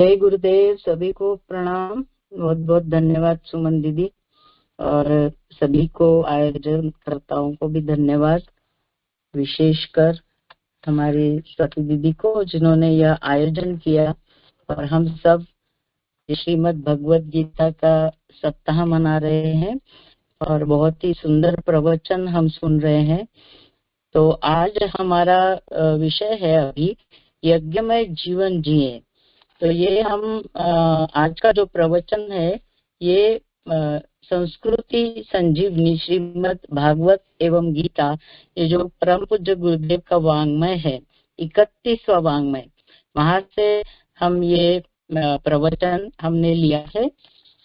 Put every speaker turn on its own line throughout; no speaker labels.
जय गुरुदेव। सभी को प्रणाम। बहुत बहुत धन्यवाद सुमन दीदी, और सभी को आयोजनकर्ताओं को भी धन्यवाद, विशेषकर हमारी स्वाति दीदी को जिन्होंने यह आयोजन किया। और हम सब श्रीमद् भगवत गीता का सप्ताह मना रहे हैं और बहुत ही सुंदर प्रवचन हम सुन रहे हैं। तो आज हमारा विषय है अभी यज्ञमय जीवन जिए। तो ये हम आज का जो प्रवचन है ये संस्कृति संजीवनी श्रीमद् भागवत एवं गीता, ये जो परम पूज्य गुरुदेव का वांग्मय है, 31वां वांग्मय, वहां से हम ये प्रवचन हमने लिया है।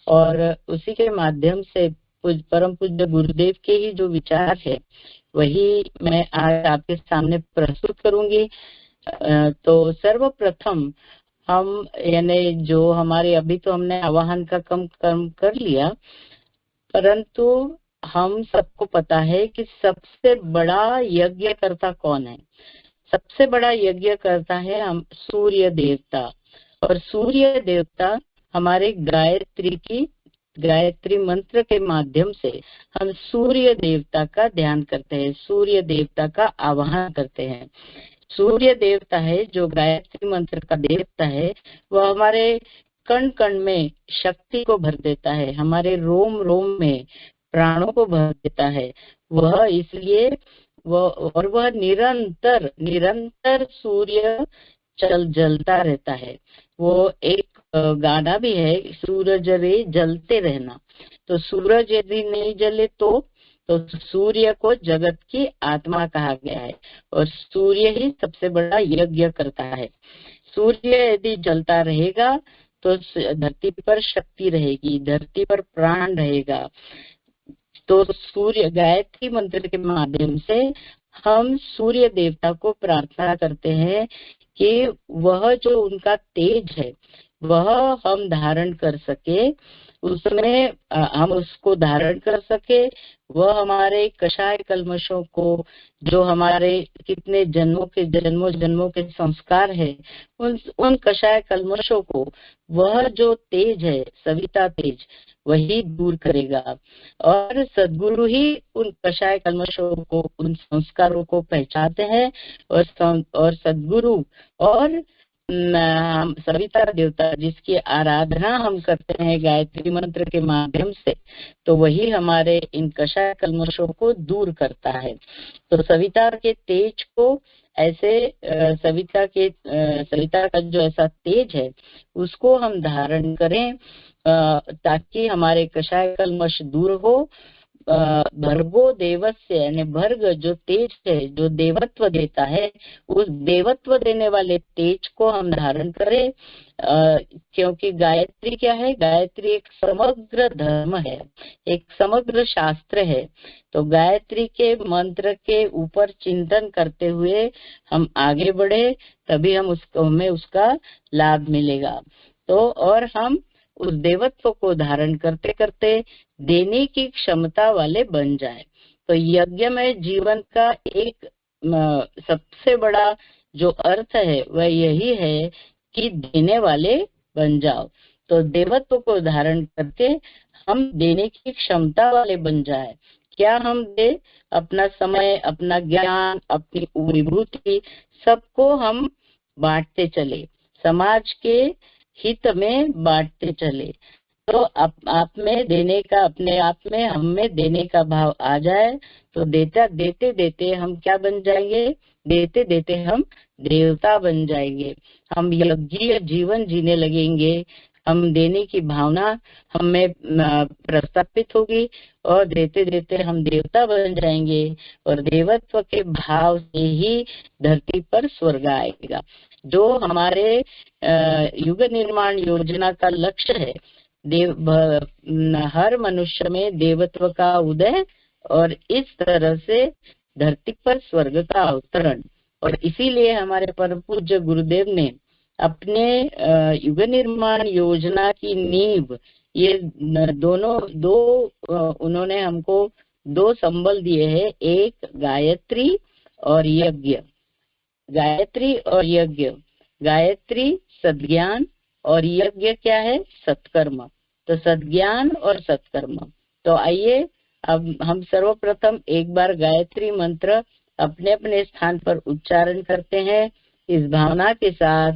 और उसी के माध्यम से परम पूज्य गुरुदेव के ही जो विचार है वही मैं आज आपके सामने प्रस्तुत करूंगी। तो सर्वप्रथम हम यानी जो हमारे अभी तो हमने आवाहन का कर्म कर लिया, परंतु हम सबको पता है कि सबसे बड़ा यज्ञ करता कौन है। सबसे बड़ा यज्ञ करता है हम सूर्य देवता। और सूर्य देवता हमारे गायत्री मंत्र के माध्यम से हम सूर्य देवता का ध्यान करते हैं, सूर्य देवता का आवाहन करते हैं। सूर्य देवता है जो गायत्री मंत्र का देवता है, वह हमारे कण कण में शक्ति को भर देता है, हमारे रोम रोम में प्राणों को भर देता है। वह इसलिए वह निरंतर निरंतर सूर्य जलता रहता है। वो एक गाना भी है, सूरज रे जलते रहना। तो सूरज यदि नहीं जले तो सूर्य को जगत की आत्मा कहा गया है, और सूर्य ही सबसे बड़ा यज्ञ करता है। सूर्य यदि जलता रहेगा तो धरती पर शक्ति रहेगी, धरती पर प्राण रहेगा। तो सूर्य गायत्री मंत्र के माध्यम से हम सूर्य देवता को प्रार्थना करते हैं कि वह जो उनका तेज है वह हम धारण कर सके, उसमें हम उसको धारण कर सके। वह हमारे कषाय कल्मशों को, जो हमारे कितने जन्मों के संस्कार है, उन कषाय कल्मशों को वह जो तेज है, सविता तेज, वही दूर करेगा। और सद्गुरु ही उन कषाय कल्मशों को, उन संस्कारों को पहचानते हैं। और सद्गुरु और सविता देवता जिसकी आराधना हम करते हैं गायत्री मंत्र के माध्यम से, तो वही हमारे इन कषाय कल्मशों को दूर करता है। तो सविता के तेज को ऐसे सविता का जो ऐसा तेज है उसको हम धारण करें, ताकि हमारे कषाय कल्मश दूर हो। भर्गो देवस्य, यानी भर्ग जो तेज है, जो देवत्व देता है, उस देवत्व देने वाले तेज को हम धारण करें। क्योंकि गायत्री क्या है? गायत्री एक समग्र धर्म है, एक समग्र शास्त्र है। तो गायत्री के मंत्र के ऊपर चिंतन करते हुए हम आगे बढ़े, तभी हमें उसका लाभ मिलेगा। तो और हम उस देवत्व को धारण करते करते देने की क्षमता वाले बन जाए। तो यज्ञ में जीवन का एक सबसे बड़ा जो अर्थ है वह यही है कि देने वाले बन जाओ। तो देवत्व को धारण करके हम देने की क्षमता वाले बन जाए। क्या हम दे? अपना समय, अपना ज्ञान, अपनी विभूति, सबको हम बांटते चले, समाज के हित में बांटते चले। तो आप में देने का, अपने आप में हम में देने का भाव आ जाए तो देते देते हम क्या बन जाएंगे? देते देते हम देवता बन जाएंगे। हम यज्ञीय जीवन जीने लगेंगे। हम देने की भावना हम में प्रस्थापित होगी और देते देते हम देवता बन जाएंगे। और देवत्व के भाव से ही धरती पर स्वर्ग आएगा। जो हमारे युग निर्माण योजना का लक्ष्य है, हर मनुष्य में देवत्व का उदय और इस तरह से धरती पर स्वर्ग का अवतरण। और इसीलिए हमारे परम पूज्य गुरुदेव ने अपने युग निर्माण योजना की नींव, ये उन्होंने हमको 2 संबल दिए हैं, एक गायत्री और यज्ञ। गायत्री और यज्ञ, गायत्री सद्ज्ञान और यज्ञ क्या है? सत्कर्म। तो सद्ज्ञान और सत्कर्म। तो आइए अब हम सर्वप्रथम एक बार गायत्री मंत्र अपने अपने स्थान पर उच्चारण करते हैं इस भावना के साथ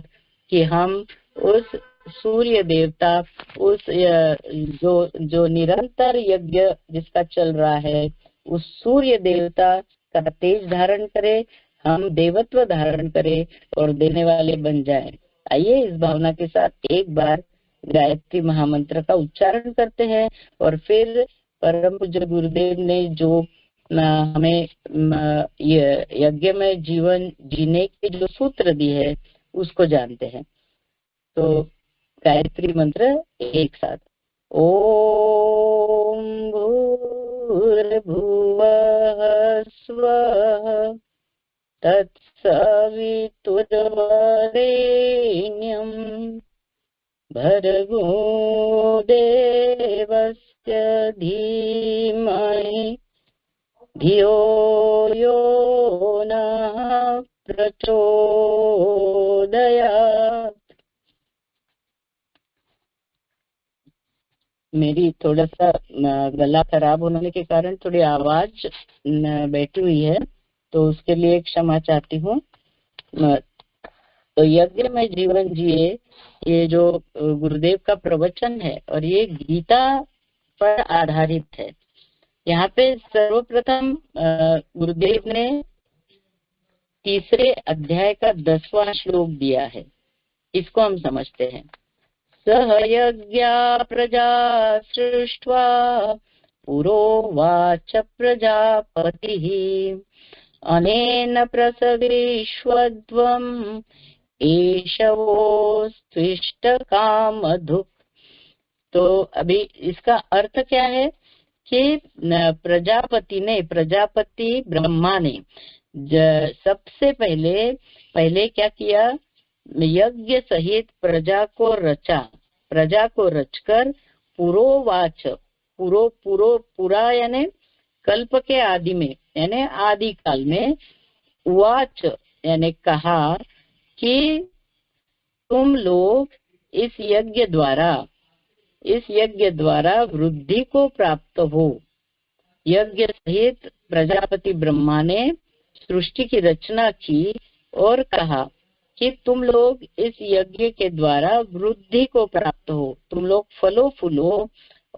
कि हम उस सूर्य देवता, उस जो निरंतर यज्ञ जिसका चल रहा है, उस सूर्य देवता का तेज धारण करें, हम देवत्व धारण करें और देने वाले बन जाएं। आइए इस भावना के साथ एक बार गायत्री महामंत्र का उच्चारण करते हैं और फिर परम पूज्य गुरुदेव ने जो हमें यज्ञ में जीवन जीने के जो सूत्र दिए है उसको जानते हैं। तो गायत्री मंत्र एक साथ। ओम भूर्भुवः स्वः तत्सवितुर्वरेण्यं भर्गो देवस्य धीमहि धियो यो नः प्रचोदयात्। मेरी थोड़ा सा गला खराब होने के कारण थोड़ी आवाज बैठी हुई है, तो उसके लिए क्षमा चाहती हूँ। तो यज्ञ में जीवन जिए, ये जो गुरुदेव का प्रवचन है और ये गीता पर आधारित है। यहाँ पे सर्वप्रथम गुरुदेव ने तीसरे अध्याय का 10वां श्लोक दिया है, इसको हम समझते हैं। सह यज्ञा प्रजा सृष्ट्वा पुरोवाच प्रजापतिः अनेन प्रसविष्वध्वम् एषवोस्त्विष्ट कामधुक्। तो अभी इसका अर्थ क्या है कि प्रजापति ब्रह्मा ने सबसे पहले क्या किया? यज्ञ सहित प्रजा को रचकर पुरोवाच, पुरा यानी कल्प के आदि में, यानी आदि काल में, उवाच यानी कहा कि तुम लोग इस यज्ञ द्वारा वृद्धि को प्राप्त हो। यज्ञ सहित प्रजापति ब्रह्मा ने सृष्टि की रचना की और कहा कि तुम लोग इस यज्ञ के द्वारा वृद्धि को प्राप्त हो, तुम लोग फलो फूलो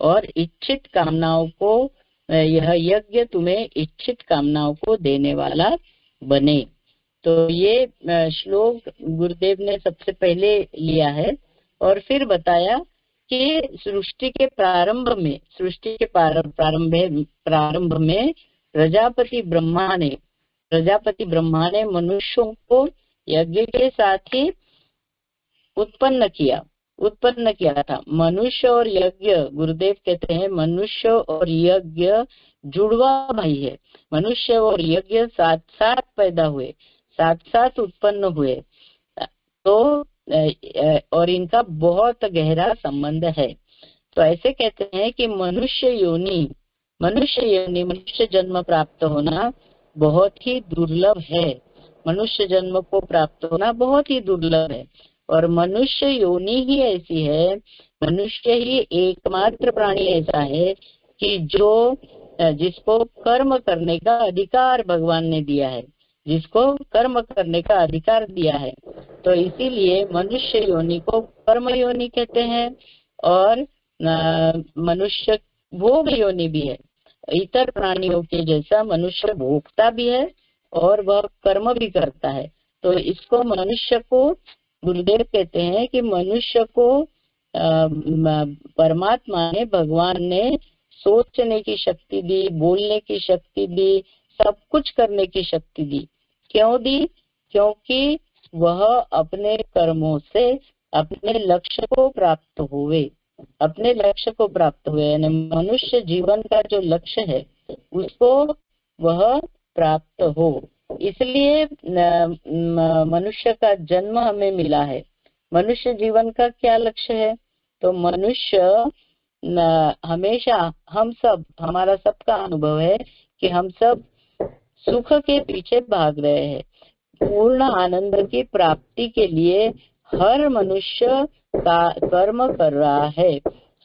और इच्छित कामनाओं को, यह यज्ञ तुम्हें इच्छित कामनाओं को देने वाला बने। तो ये श्लोक गुरुदेव ने सबसे पहले लिया है और फिर बताया कि सृष्टि के प्रारंभ में प्रजापति ब्रह्मा ने मनुष्यों को यज्ञ के साथ ही उत्पन्न किया था। मनुष्य और यज्ञ, गुरुदेव कहते हैं मनुष्य और यज्ञ जुड़वा भाई है। मनुष्य और यज्ञ साथ साथ पैदा हुए, साथ साथ उत्पन्न हुए, तो और इनका बहुत गहरा संबंध है। तो ऐसे कहते हैं कि मनुष्य जन्म प्राप्त होना बहुत ही दुर्लभ है। मनुष्य जन्म को प्राप्त होना बहुत ही दुर्लभ है और मनुष्य योनि ही ऐसी है, मनुष्य ही एकमात्र प्राणी ऐसा है कि जिसको कर्म करने का अधिकार भगवान ने दिया है, जिसको कर्म करने का अधिकार दिया है। तो इसीलिए मनुष्य योनि को कर्म योनि कहते हैं और मनुष्य भोग योनि भी है। इतर प्राणियों के जैसा मनुष्य भोगता भी है और वह कर्म भी करता है। तो इसको मनुष्य को गुरुदेव कहते हैं कि मनुष्य को परमात्मा ने, भगवान ने सोचने की शक्ति दी, बोलने की शक्ति दी, सब कुछ करने की शक्ति दी। क्यों दी? क्योंकि वह अपने कर्मों से अपने लक्ष्य को प्राप्त हुए, यानी मनुष्य जीवन का जो लक्ष्य है उसको वह प्राप्त हो। इसलिए मनुष्य का जन्म हमें मिला है। मनुष्य जीवन का क्या लक्ष्य है? तो मनुष्य हमेशा, हमारा सबका अनुभव है कि हम सब सुख के पीछे भाग रहे हैं। पूर्ण आनंद की प्राप्ति के लिए हर मनुष्य का कर्म कर रहा है।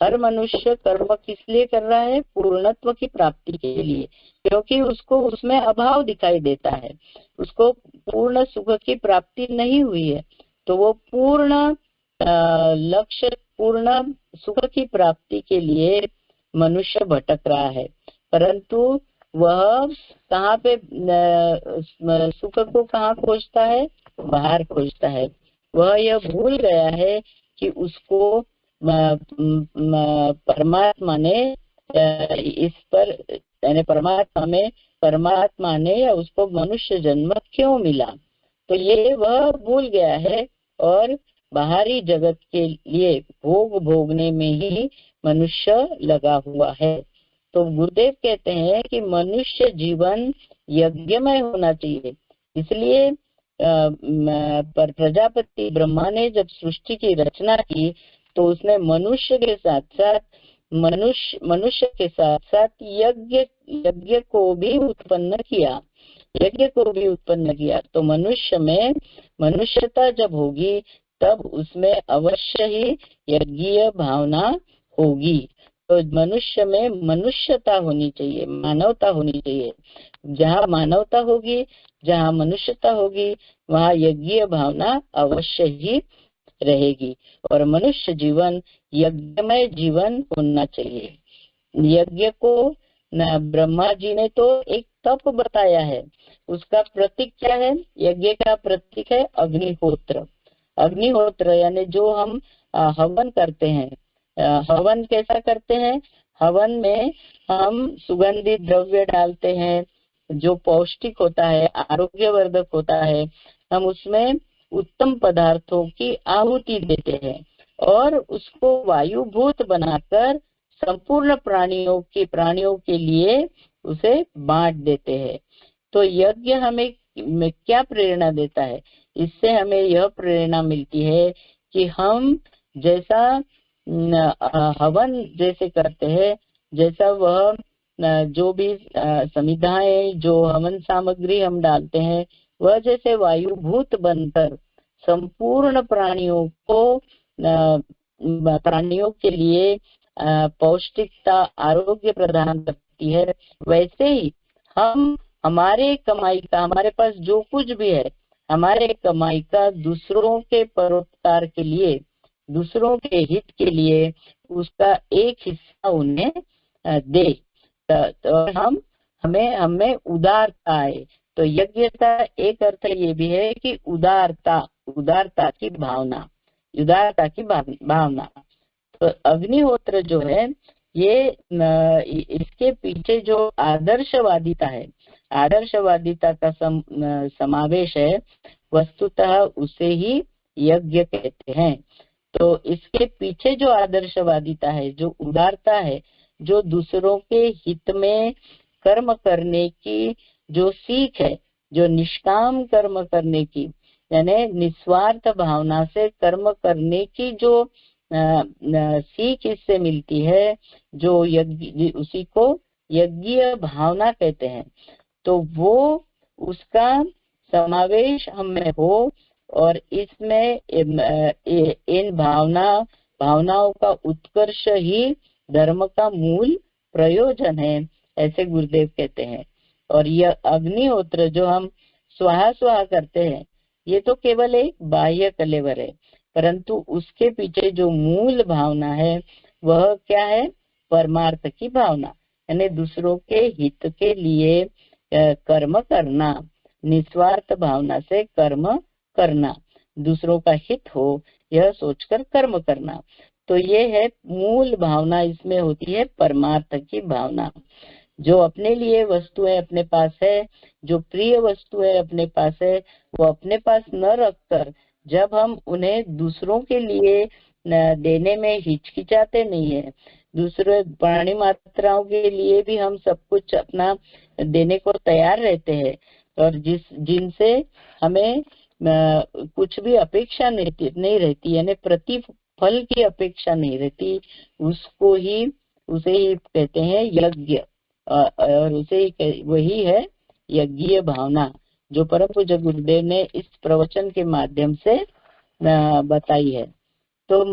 हर मनुष्य कर्म किस लिए कर रहा है? पूर्णत्व की प्राप्ति के लिए, क्योंकि उसको उसमें अभाव दिखाई देता है, उसको पूर्ण सुख की प्राप्ति नहीं हुई है, तो वो पूर्ण लक्ष्य, पूर्ण सुख की प्राप्ति के लिए मनुष्य भटक रहा है। परंतु वह कहाँ पे सुख को कहाँ खोजता है? बाहर खोजता है। वह यह भूल गया है कि उसको परमात्मा ने इस पर, यानी परमात्मा ने या उसको मनुष्य जन्म क्यों मिला, तो ये वह भूल गया है और बाहरी जगत के लिए भोग भोगने में ही मनुष्य लगा हुआ है। तो गुरुदेव कहते हैं कि मनुष्य जीवन यज्ञमय होना चाहिए। इसलिए पर प्रजापति ब्रह्मा ने जब सृष्टि की रचना की तो उसने मनुष्य के साथ साथ यज्ञ को भी उत्पन्न किया, तो मनुष्य में मनुष्यता जब होगी तब उसमें अवश्य ही यज्ञीय भावना होगी। तो मनुष्य में मनुष्यता होनी चाहिए, मानवता होनी चाहिए। जहाँ मानवता होगी, जहाँ मनुष्यता होगी, वहाँ यज्ञीय भावना अवश्य ही रहेगी और मनुष्य जीवन यज्ञमय जीवन होना चाहिए। यज्ञ को ब्रह्मा जी ने तो एक तप बताया है, उसका प्रतीक क्या है? यज्ञ का प्रतीक है अग्निहोत्र। अग्निहोत्र यानी जो हम हवन करते हैं। हवन कैसा करते हैं? हवन में हम सुगंधित द्रव्य डालते हैं जो पौष्टिक होता है, आरोग्यवर्धक होता है। हम उसमें उत्तम पदार्थों की आहुति देते हैं और उसको वायुभूत बनाकर संपूर्ण प्राणियों के लिए उसे बांट देते हैं। तो यज्ञ हमें क्या प्रेरणा देता है? इससे हमें यह प्रेरणा मिलती है कि हम जैसा हवन जैसे करते हैं, जैसा वह जो भी समिधाएं, जो हवन सामग्री हम डालते हैं, वह जैसे वायुभूत बनकर संपूर्ण प्राणियों के लिए पौष्टिकता, आरोग्य प्रदान करती है, वैसे ही हम हमारे कमाई का, हमारे पास जो कुछ भी है, हमारे कमाई का दूसरों के परोपकार के लिए, दूसरों के हित के लिए उसका एक हिस्सा उन्हें दे, तो हमें उदारता आए। तो यज्ञता एक अर्थ ये भी है कि उदारता की भावना, तो अग्निहोत्र जो है ये इसके पीछे जो आदर्शवादिता है, आदर्शवादिता का समावेश है, वस्तुतः उसे ही यज्ञ कहते हैं। तो इसके पीछे जो आदर्शवादिता है, जो उदारता है, जो दूसरों के हित में कर्म करने की जो सीख है, जो निष्काम कर्म करने की, यानी निस्वार्थ भावना से कर्म करने की जो सीख इससे मिलती है, जो यज्ञ, उसी को यज्ञीय भावना कहते हैं। तो वो उसका समावेश हम में हो और इसमें इन भावनाओं का उत्कर्ष ही धर्म का मूल प्रयोजन है, ऐसे गुरुदेव कहते हैं। और यह अग्निहोत्र जो हम स्वाहा करते हैं, ये तो केवल एक बाह्य कलेवर है, परंतु उसके पीछे जो मूल भावना है वह क्या है? परमार्थ की भावना, यानी दूसरों के हित के लिए कर्म करना, निस्वार्थ भावना से कर्म करना, दूसरों का हित हो यह सोचकर कर्म करना। तो ये है मूल भावना, इसमें होती है परमार्थ की भावना। जो अपने लिए वस्तुएं अपने पास है, जो प्रिय वस्तुएं अपने पास है, वो अपने पास न रखकर जब हम उन्हें दूसरों के लिए देने में हिचकिचाते नहीं है, दूसरे प्राणी मात्राओं के लिए भी हम सब कुछ अपना देने को तैयार रहते हैं, और जिनसे हमें कुछ भी अपेक्षा नहीं रहती, यानी प्रतिफल की अपेक्षा नहीं रहती, उसे ही कहते हैं यज्ञ। और वही है यज्ञीय भावना, जो परम पूज्य गुरुदेव ने इस प्रवचन के माध्यम से बताई है। तो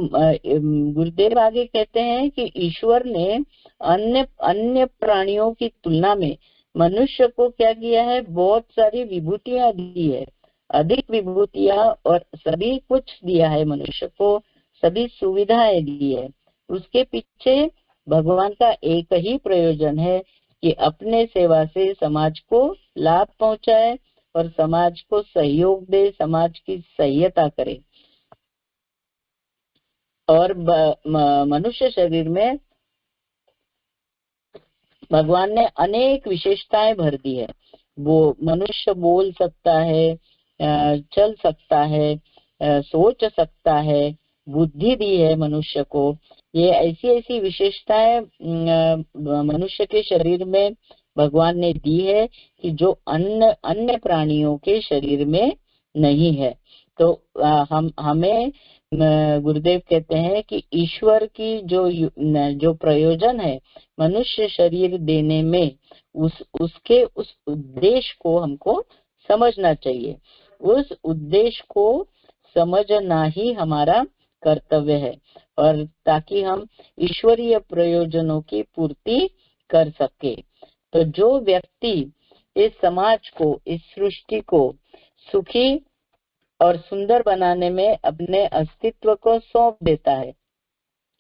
गुरुदेव आगे कहते हैं कि ईश्वर ने अन्य अन्य प्राणियों की तुलना में मनुष्य को क्या किया है, बहुत सारी विभूतियां दी है, अधिक विभूतियां, और सभी कुछ दिया है मनुष्य को, सभी सुविधाएं दी है। उसके पीछे भगवान का एक ही प्रयोजन है कि अपने सेवा से समाज को लाभ पहुंचाए और समाज को सहयोग दे, समाज की सहायता करे। और मनुष्य शरीर में भगवान ने अनेक विशेषताएं भर दी है। वो मनुष्य बोल सकता है, चल सकता है, सोच सकता है, बुद्धि दी है मनुष्य को। ये ऐसी ऐसी विशेषताएं मनुष्य के शरीर में भगवान ने दी है कि जो अन्य अन्य प्राणियों के शरीर में नहीं है। तो हम हमें गुरुदेव कहते हैं कि ईश्वर की जो प्रयोजन है मनुष्य शरीर देने में, उसके उस उद्देश्य को हमको समझना चाहिए। उस उद्देश्य को समझना ही हमारा कर्तव्य है, और ताकि हम ईश्वरीय प्रयोजनों की पूर्ति कर सके। तो जो व्यक्ति इस समाज को, इस सृष्टि को सुखी और सुंदर बनाने में अपने अस्तित्व को सौंप देता है,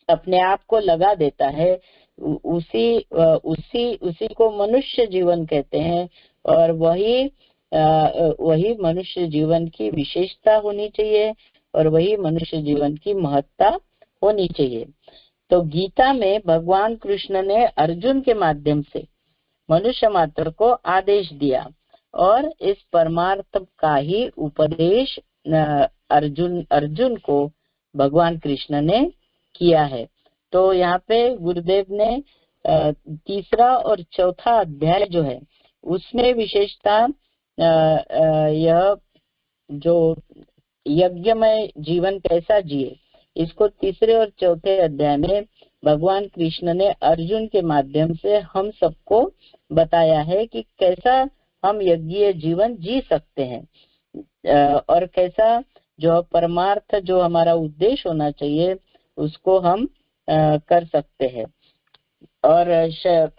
अपने आप को लगा देता है, उसी को मनुष्य जीवन कहते हैं। और वही मनुष्य जीवन की विशेषता होनी चाहिए, और वही मनुष्य जीवन की महत्ता होनी चाहिए। तो गीता में भगवान कृष्ण ने अर्जुन के माध्यम से मनुष्य मात्र को आदेश दिया, और इस परमार्थ का ही उपदेश अर्जुन को भगवान कृष्ण ने किया है। तो यहाँ पे गुरुदेव ने तीसरा और चौथा अध्याय जो है उसमें विशेषता यह जो यज्ञमय जीवन कैसा जिए, इसको तीसरे और चौथे अध्याय में भगवान कृष्ण ने अर्जुन के माध्यम से हम सबको बताया है कि कैसा हम यज्ञीय जीवन जी सकते हैं, और कैसा जो परमार्थ, जो हमारा उद्देश्य होना चाहिए, उसको हम कर सकते हैं। और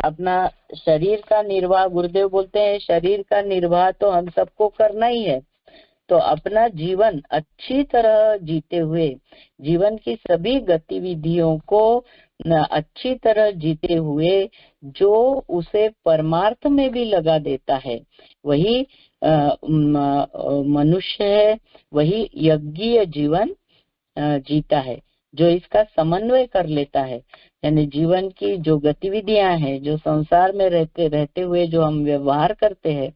अपना शरीर का निर्वाह, गुरुदेव बोलते हैं शरीर का निर्वाह तो हम सबको करना ही है। तो अपना जीवन अच्छी तरह जीते हुए, जीवन की सभी गतिविधियों को अच्छी तरह जीते हुए, जो उसे परमार्थ में भी लगा देता है, वही मनुष्य है, वही यज्ञीय जीवन जीता है। जो इसका समन्वय कर लेता है, यानी जीवन की जो गतिविधियां हैं, जो संसार में रहते हुए जो हम व्यवहार करते हैं,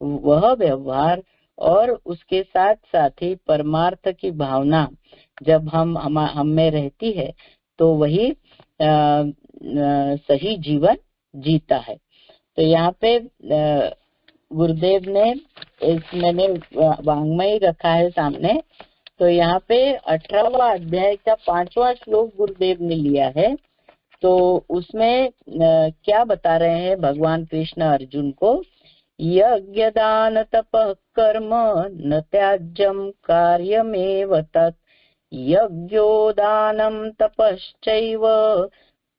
वह व्यवहार और उसके साथ साथ ही परमार्थ की भावना जब हम में रहती है, तो वही सही जीवन जीता है। तो यहाँ पे गुरुदेव ने मैंने वांग्मय रखा है सामने। तो यहाँ पे 18वां अध्याय का 5वां श्लोक गुरुदेव ने लिया है। तो उसमें क्या बता रहे हैं भगवान कृष्ण अर्जुन को, यज्ञ दान तपः कर्म न त्याज्यम कार्यमेव तत्, यज्ञो दानं तपश्चैव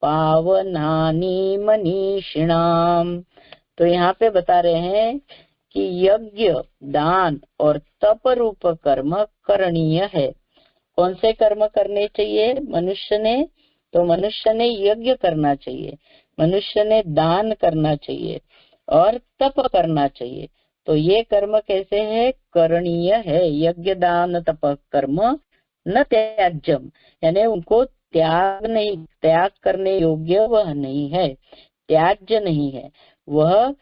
पावनानि मनीषिणाम। तो यहाँ पे बता रहे हैं कि यज्ञ, दान और तप रूप कर्म करणीय है। कौन से कर्म करने चाहिए मनुष्य ने? तो मनुष्य ने यज्ञ करना चाहिए, मनुष्य ने दान करना चाहिए और तप करना चाहिए। तो ये कर्म कैसे है? करणीय है। यज्ञ दान तप कर्म न त्याज्यम, यानी उनको त्याग करने योग्य वह नहीं है, त्याज्य नहीं है, वह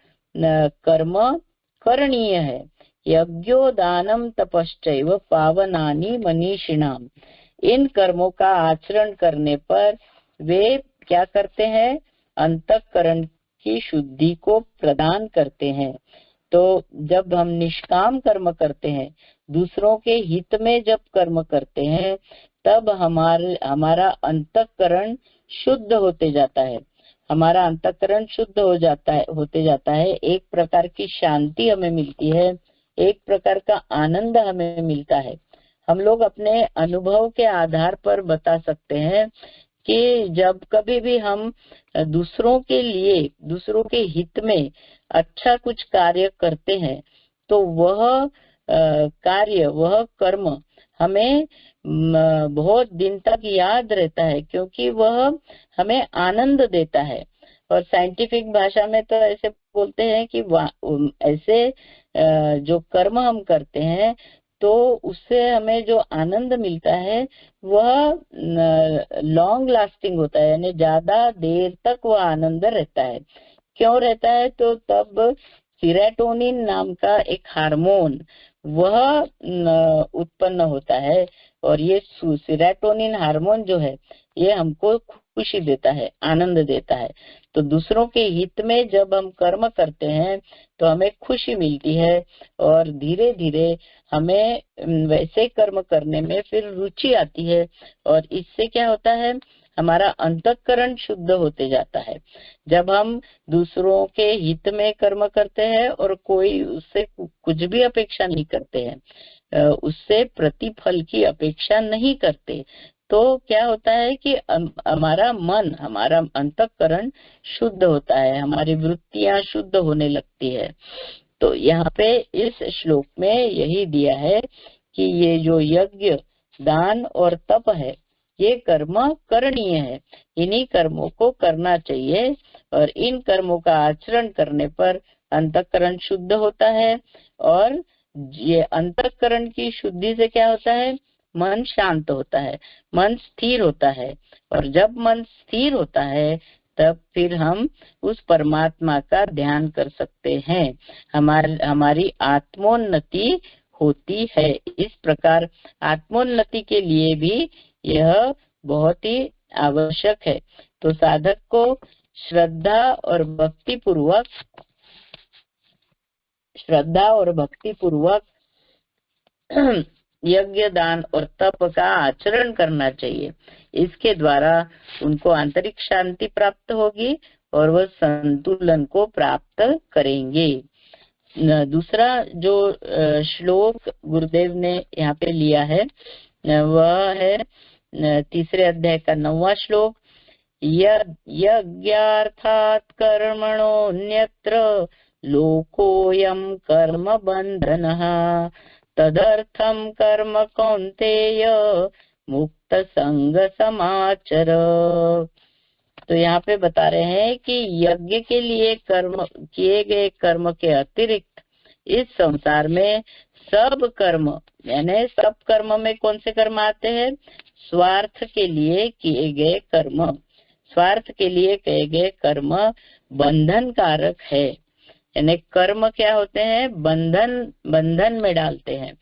कर्म करणीय है। यज्ञो दानम तपश्चैव पावनानि मनीषिणाम। इन कर्मों का आचरण करने पर वे क्या करते हैं? अंतःकरण की शुद्धि को प्रदान करते हैं। तो जब हम निष्काम कर्म करते हैं, दूसरों के हित में जब कर्म करते हैं, तब हमारा अंतःकरण शुद्ध होते जाता है, हमारा अंतःकरण शुद्ध होते जाता है। एक प्रकार की शांति हमें मिलती है, एक प्रकार का आनंद हमें मिलता है। हम लोग अपने अनुभव के आधार पर बता सकते हैं कि जब कभी भी हम दूसरों के लिए, दूसरों के हित में अच्छा कुछ कार्य करते हैं, तो वह कार्य, वह कर्म हमें बहुत दिन तक याद रहता है, क्योंकि वह हमें आनंद देता है। और साइंटिफिक भाषा में तो ऐसे बोलते हैं कि ऐसे जो कर्म हम करते हैं तो उससे हमें जो आनंद मिलता है वह लॉन्ग लास्टिंग होता है, यानी ज्यादा देर तक वह आनंद रहता है। क्यों रहता है? तो तब सीरोटोनिन नाम का एक हार्मोन वह उत्पन्न होता है, और ये सीरोटोनिन हार्मोन जो है ये हमको खुशी देता है, आनंद देता है। तो दूसरों के हित में जब हम कर्म करते हैं तो हमें खुशी मिलती है, और धीरे धीरे हमें वैसे कर्म करने में फिर रुचि आती है, और इससे क्या होता है, हमारा अंतःकरण शुद्ध होते जाता है। जब हम दूसरों के हित में कर्म करते हैं और कोई उससे कुछ भी अपेक्षा नहीं करते हैं, उससे प्रतिफल की अपेक्षा नहीं करते, तो क्या होता है कि हमारा मन, हमारा अंतःकरण शुद्ध होता है, हमारी वृत्तियां शुद्ध होने लगती है। तो यहाँ पे इस श्लोक में यही दिया है कि ये जो यज्ञ, दान और तप है, ये कर्म करणीय है, इन्हीं कर्मों को करना चाहिए, और इन कर्मों का आचरण करने पर अंतःकरण शुद्ध होता है। और ये अंतःकरण की शुद्धि से क्या होता है, मन शांत होता है, मन स्थिर होता है, और जब मन स्थिर होता है तब फिर हम उस परमात्मा का ध्यान कर सकते हैं, हमारी आत्मोन्नति होती है। इस प्रकार आत्मोन्नति के लिए भी यह बहुत ही आवश्यक है। तो साधक को श्रद्धा और भक्ति पूर्वक यज्ञ, दान और तप का आचरण करना चाहिए। इसके द्वारा उनको आंतरिक शांति प्राप्त होगी और वह संतुलन को प्राप्त करेंगे। दूसरा जो श्लोक गुरुदेव ने यहाँ पे लिया है वह है तीसरे अध्याय का 9वां श्लोक। यज्ञार्थात् कर्मणोऽन्यत्र लोकोऽयं कर्म बन्धनः तदर्थं कर्म कौन्तेय मुक्त संग समाचर। तो यहाँ पे बता रहे हैं कि यज्ञ के लिए कर्म, किए गए कर्म के अतिरिक्त इस संसार में सब कर्म, यानी सब कर्म में कौन से कर्म आते हैं, स्वार्थ के लिए किए गए कर्म, स्वार्थ के लिए किए गए कर्म बंधन कारक है। यानी कर्म क्या होते हैं, बंधन में डालते हैं।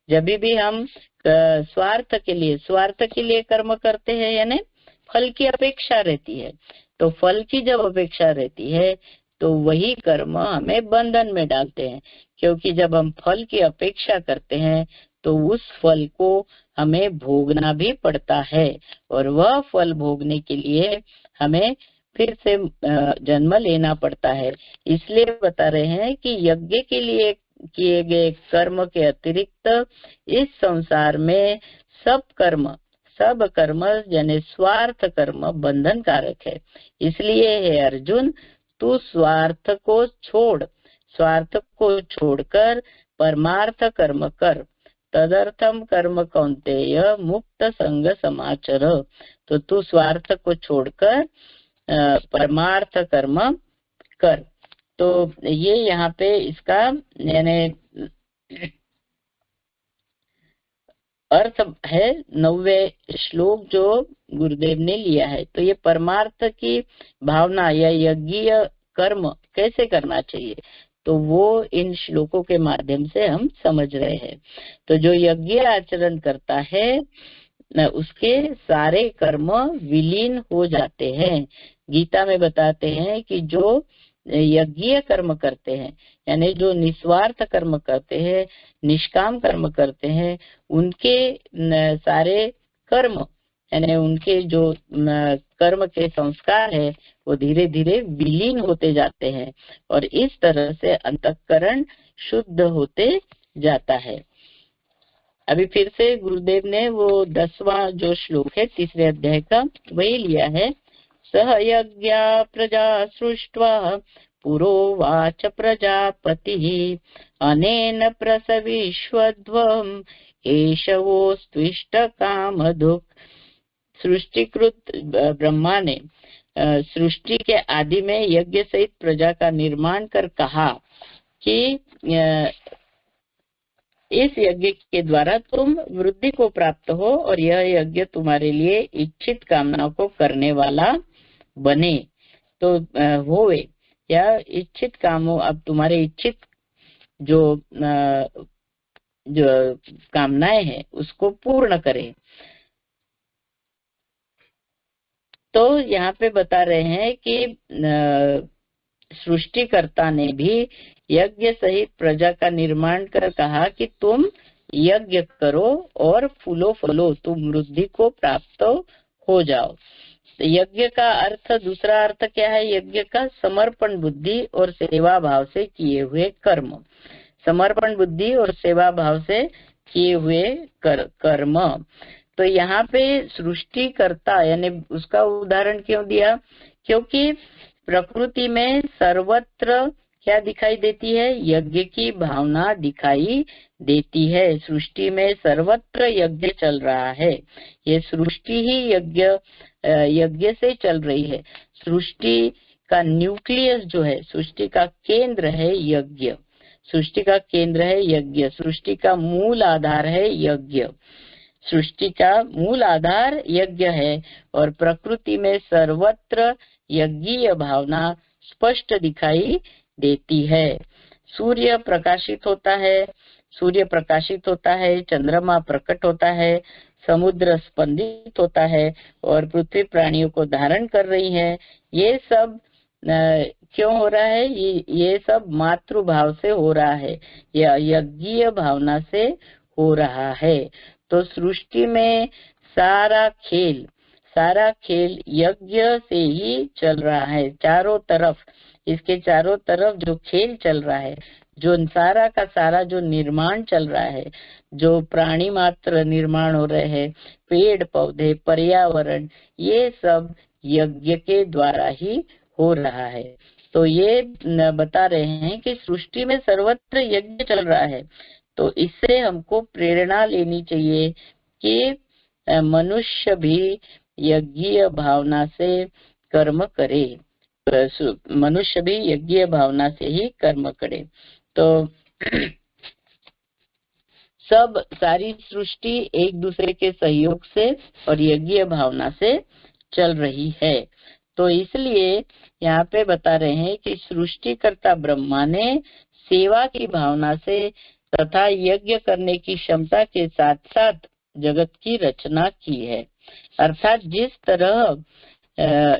जब भी हम स्वार्थ के लिए कर्म करते हैं, यानी फल की अपेक्षा रहती है, तो फल की जब अपेक्षा रहती है तो वही कर्म हमें बंधन में डालते हैं, क्योंकि जब हम फल की अपेक्षा करते हैं तो उस फल को हमें भोगना भी पड़ता है, और वह फल भोगने के लिए हमें फिर से जन्म लेना पड़ता है। इसलिए बता रहे हैं कि यज्ञ के लिए किए गए कर्म के अतिरिक्त इस संसार में सब कर्म यानी स्वार्थ कर्म बंधन कारक है। इसलिए हे अर्जुन, तू स्वार्थ को छोड़कर परमार्थ कर्म कर, तदर्थम कर्म कौन्तेय मुक्त संग समाचर। तो तू स्वार्थ को छोड़कर परमार्थ कर्म कर। तो ये यहाँ पे इसका यानी अर्थ है 9वें श्लोक जो गुरुदेव ने लिया है। तो ये परमार्थ की भावना या यज्ञीय कर्म कैसे करना चाहिए, तो वो इन श्लोकों के माध्यम से हम समझ रहे हैं। तो जो यज्ञ आचरण करता है उसके सारे कर्म विलीन हो जाते हैं। गीता में बताते हैं कि जो यज्ञीय कर्म करते हैं, यानी जो निस्वार्थ कर्म करते हैं, निष्काम कर्म करते हैं, उनके सारे कर्म यानी उनके जो कर्म के संस्कार है वो धीरे धीरे विलीन होते जाते हैं, और इस तरह से अंतःकरण शुद्ध होते जाता है। अभी फिर से गुरुदेव ने वो 10वां जो श्लोक है 3रे अध्याय का वही लिया है। सह यज्ञा प्रजा सृष्ट्वा पुरोवाच प्रजापतिः अनेन प्रसविष्वध्वम् एषवोस्त्विष्ट कामधुक्। सृष्टिकृत ब्रह्मा ने सृष्टि के आदि में यज्ञ सहित प्रजा का निर्माण कर कहा कि इस यज्ञ के द्वारा तुम वृद्धि को प्राप्त हो और यह यज्ञ तुम्हारे लिए इच्छित कामनाओं को करने वाला बने। तो होवे या इच्छित कामों, अब तुम्हारे इच्छित जो कामनाएं हैं उसको पूर्ण करे। तो यहाँ पे बता रहे हैं कि सृष्टिकर्ता ने भी यज्ञ सहित प्रजा का निर्माण कर कहा कि तुम यज्ञ करो और फूलो फलो, तुम वृद्धि को प्राप्त हो जाओ। यज्ञ का अर्थ, दूसरा अर्थ क्या है यज्ञ का? समर्पण बुद्धि और सेवा भाव से किए हुए कर्म। समर्पण बुद्धि और सेवा भाव से किए हुए कर्म। तो यहाँ पे सृष्टिकर्ता यानी उसका उदाहरण क्यों दिया? क्योंकि प्रकृति में सर्वत्र क्या दिखाई देती है? यज्ञ की भावना दिखाई देती है। सृष्टि में सर्वत्र यज्ञ चल रहा है। ये सृष्टि ही यज्ञ से चल रही है। सृष्टि का न्यूक्लियस जो है, सृष्टि का केंद्र है यज्ञ। सृष्टि का केंद्र है यज्ञ। सृष्टि का मूल आधार है यज्ञ। सृष्टि का मूल आधार यज्ञ है और प्रकृति में सर्वत्र यज्ञीय भावना स्पष्ट दिखाई देती है। सूर्य प्रकाशित होता है, सूर्य प्रकाशित होता है, चंद्रमा प्रकट होता है, समुद्र स्पंदित होता है और पृथ्वी प्राणियों को धारण कर रही है। ये सब क्यों हो रहा है? ये सब मातृभाव से हो रहा है, यह यज्ञीय भावना से हो रहा है। तो सृष्टि में सारा खेल यज्ञ से ही चल रहा है। चारों तरफ, इसके चारों तरफ जो खेल चल रहा है, जो सारा का सारा जो निर्माण चल रहा है, जो प्राणी मात्र निर्माण हो रहे हैं, पेड़ पौधे, पर्यावरण, ये सब यज्ञ के द्वारा ही हो रहा है। तो ये बता रहे हैं कि सृष्टि में सर्वत्र यज्ञ चल रहा है। तो इससे हमको प्रेरणा लेनी चाहिए कि मनुष्य भी यज्ञीय भावना से कर्म करे। मनुष्य भी यज्ञीय भावना से ही कर्म करे। तो सारी सृष्टि एक दूसरे के सहयोग से और यज्ञीय भावना से चल रही है। तो इसलिए यहाँ पे बता रहे हैं कि सृष्टिकर्ता ब्रह्मा ने सेवा की भावना से तथा यज्ञ करने की क्षमता के साथ साथ जगत की रचना की है। अर्थात जिस तरह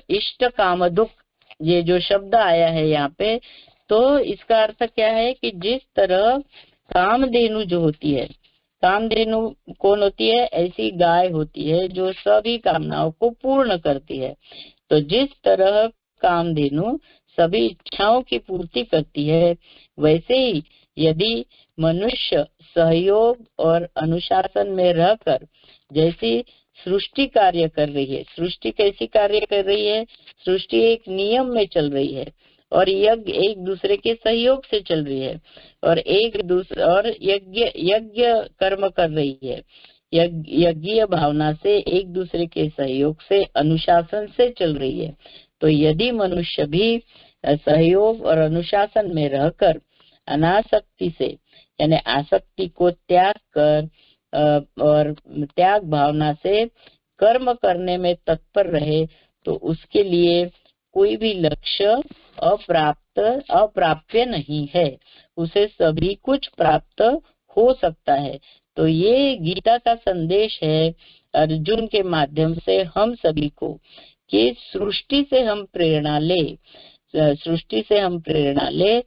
इष्ट काम दुख, ये जो शब्द आया है यहाँ पे, तो इसका अर्थ क्या है कि जिस तरह कामधेनु जो होती है, कामधेनु कौन होती है? ऐसी गाय होती है जो सभी कामनाओं को पूर्ण करती है। तो जिस तरह कामधेनु सभी इच्छाओं की पूर्ति करती है, वैसे ही यदि मनुष्य सहयोग और अनुशासन में रहकर जैसी सृष्टि कार्य कर रही है, सृष्टि कैसी कार्य कर रही है? सृष्टि एक नियम में चल रही है और यज्ञ एक दूसरे के सहयोग से चल रही है और यज्ञ कर्म कर रही है। यज्ञीय भावना से एक दूसरे के सहयोग से, अनुशासन से चल रही है। तो यदि मनुष्य भी सहयोग और अनुशासन में रहकर अनासक्ति से यानी आसक्ति को त्याग कर और त्याग भावना से कर्म करने में तत्पर रहे, तो उसके लिए कोई भी लक्ष्य अप्राप्य नहीं है, उसे सभी कुछ प्राप्त हो सकता है। तो ये गीता का संदेश है अर्जुन के माध्यम से हम सभी को कि सृष्टि से हम प्रेरणा ले